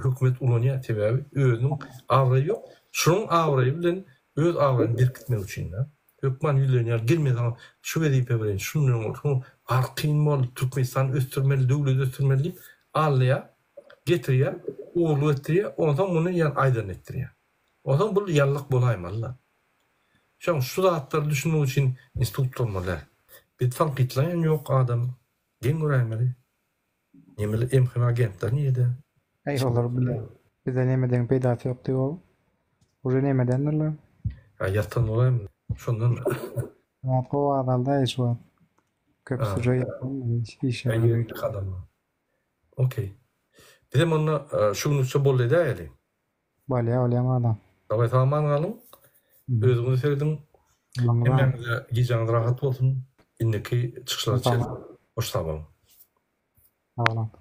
hökümet ulanýar sebäbi özüniň awraýy ýok. Şoň awraýy bilen öz awraýyny berkitmek üçin de. Hökman ýülenýär, girmeden şu wezipe bilen şunu arqyn bol, Türkmenistan östürmeli, döwlet östürmeli diýip alýar, getirýär, oğlu ettirýär, ondan bunu ýan aýdan ettirýär. Ondan bu ýallyk bolaýmaly. Şoň şu zatları düşünmek üçin institut bolmaly. Bir tanqidlaýan ýok adam, geň göräýmeli. Nemeli emhim agentler niýede? Eýolar bilen. Bize nemeden peýda ýok diýip. Uje nemedendirler? Ýatan bolaýmy? Şondan O adamda hiç var. Köpüsü joy yapmıyor. Hiç ýerlik adam. Okey. Bizim onu şuňlukça bol edäýeli. Balya olyan adam. Daway taman galyň. Özüňizi sevdiň. Hemen gijaňyz rahat bolsun. Indiki çykyşlar çek. Hoş sabah. Sağ olun.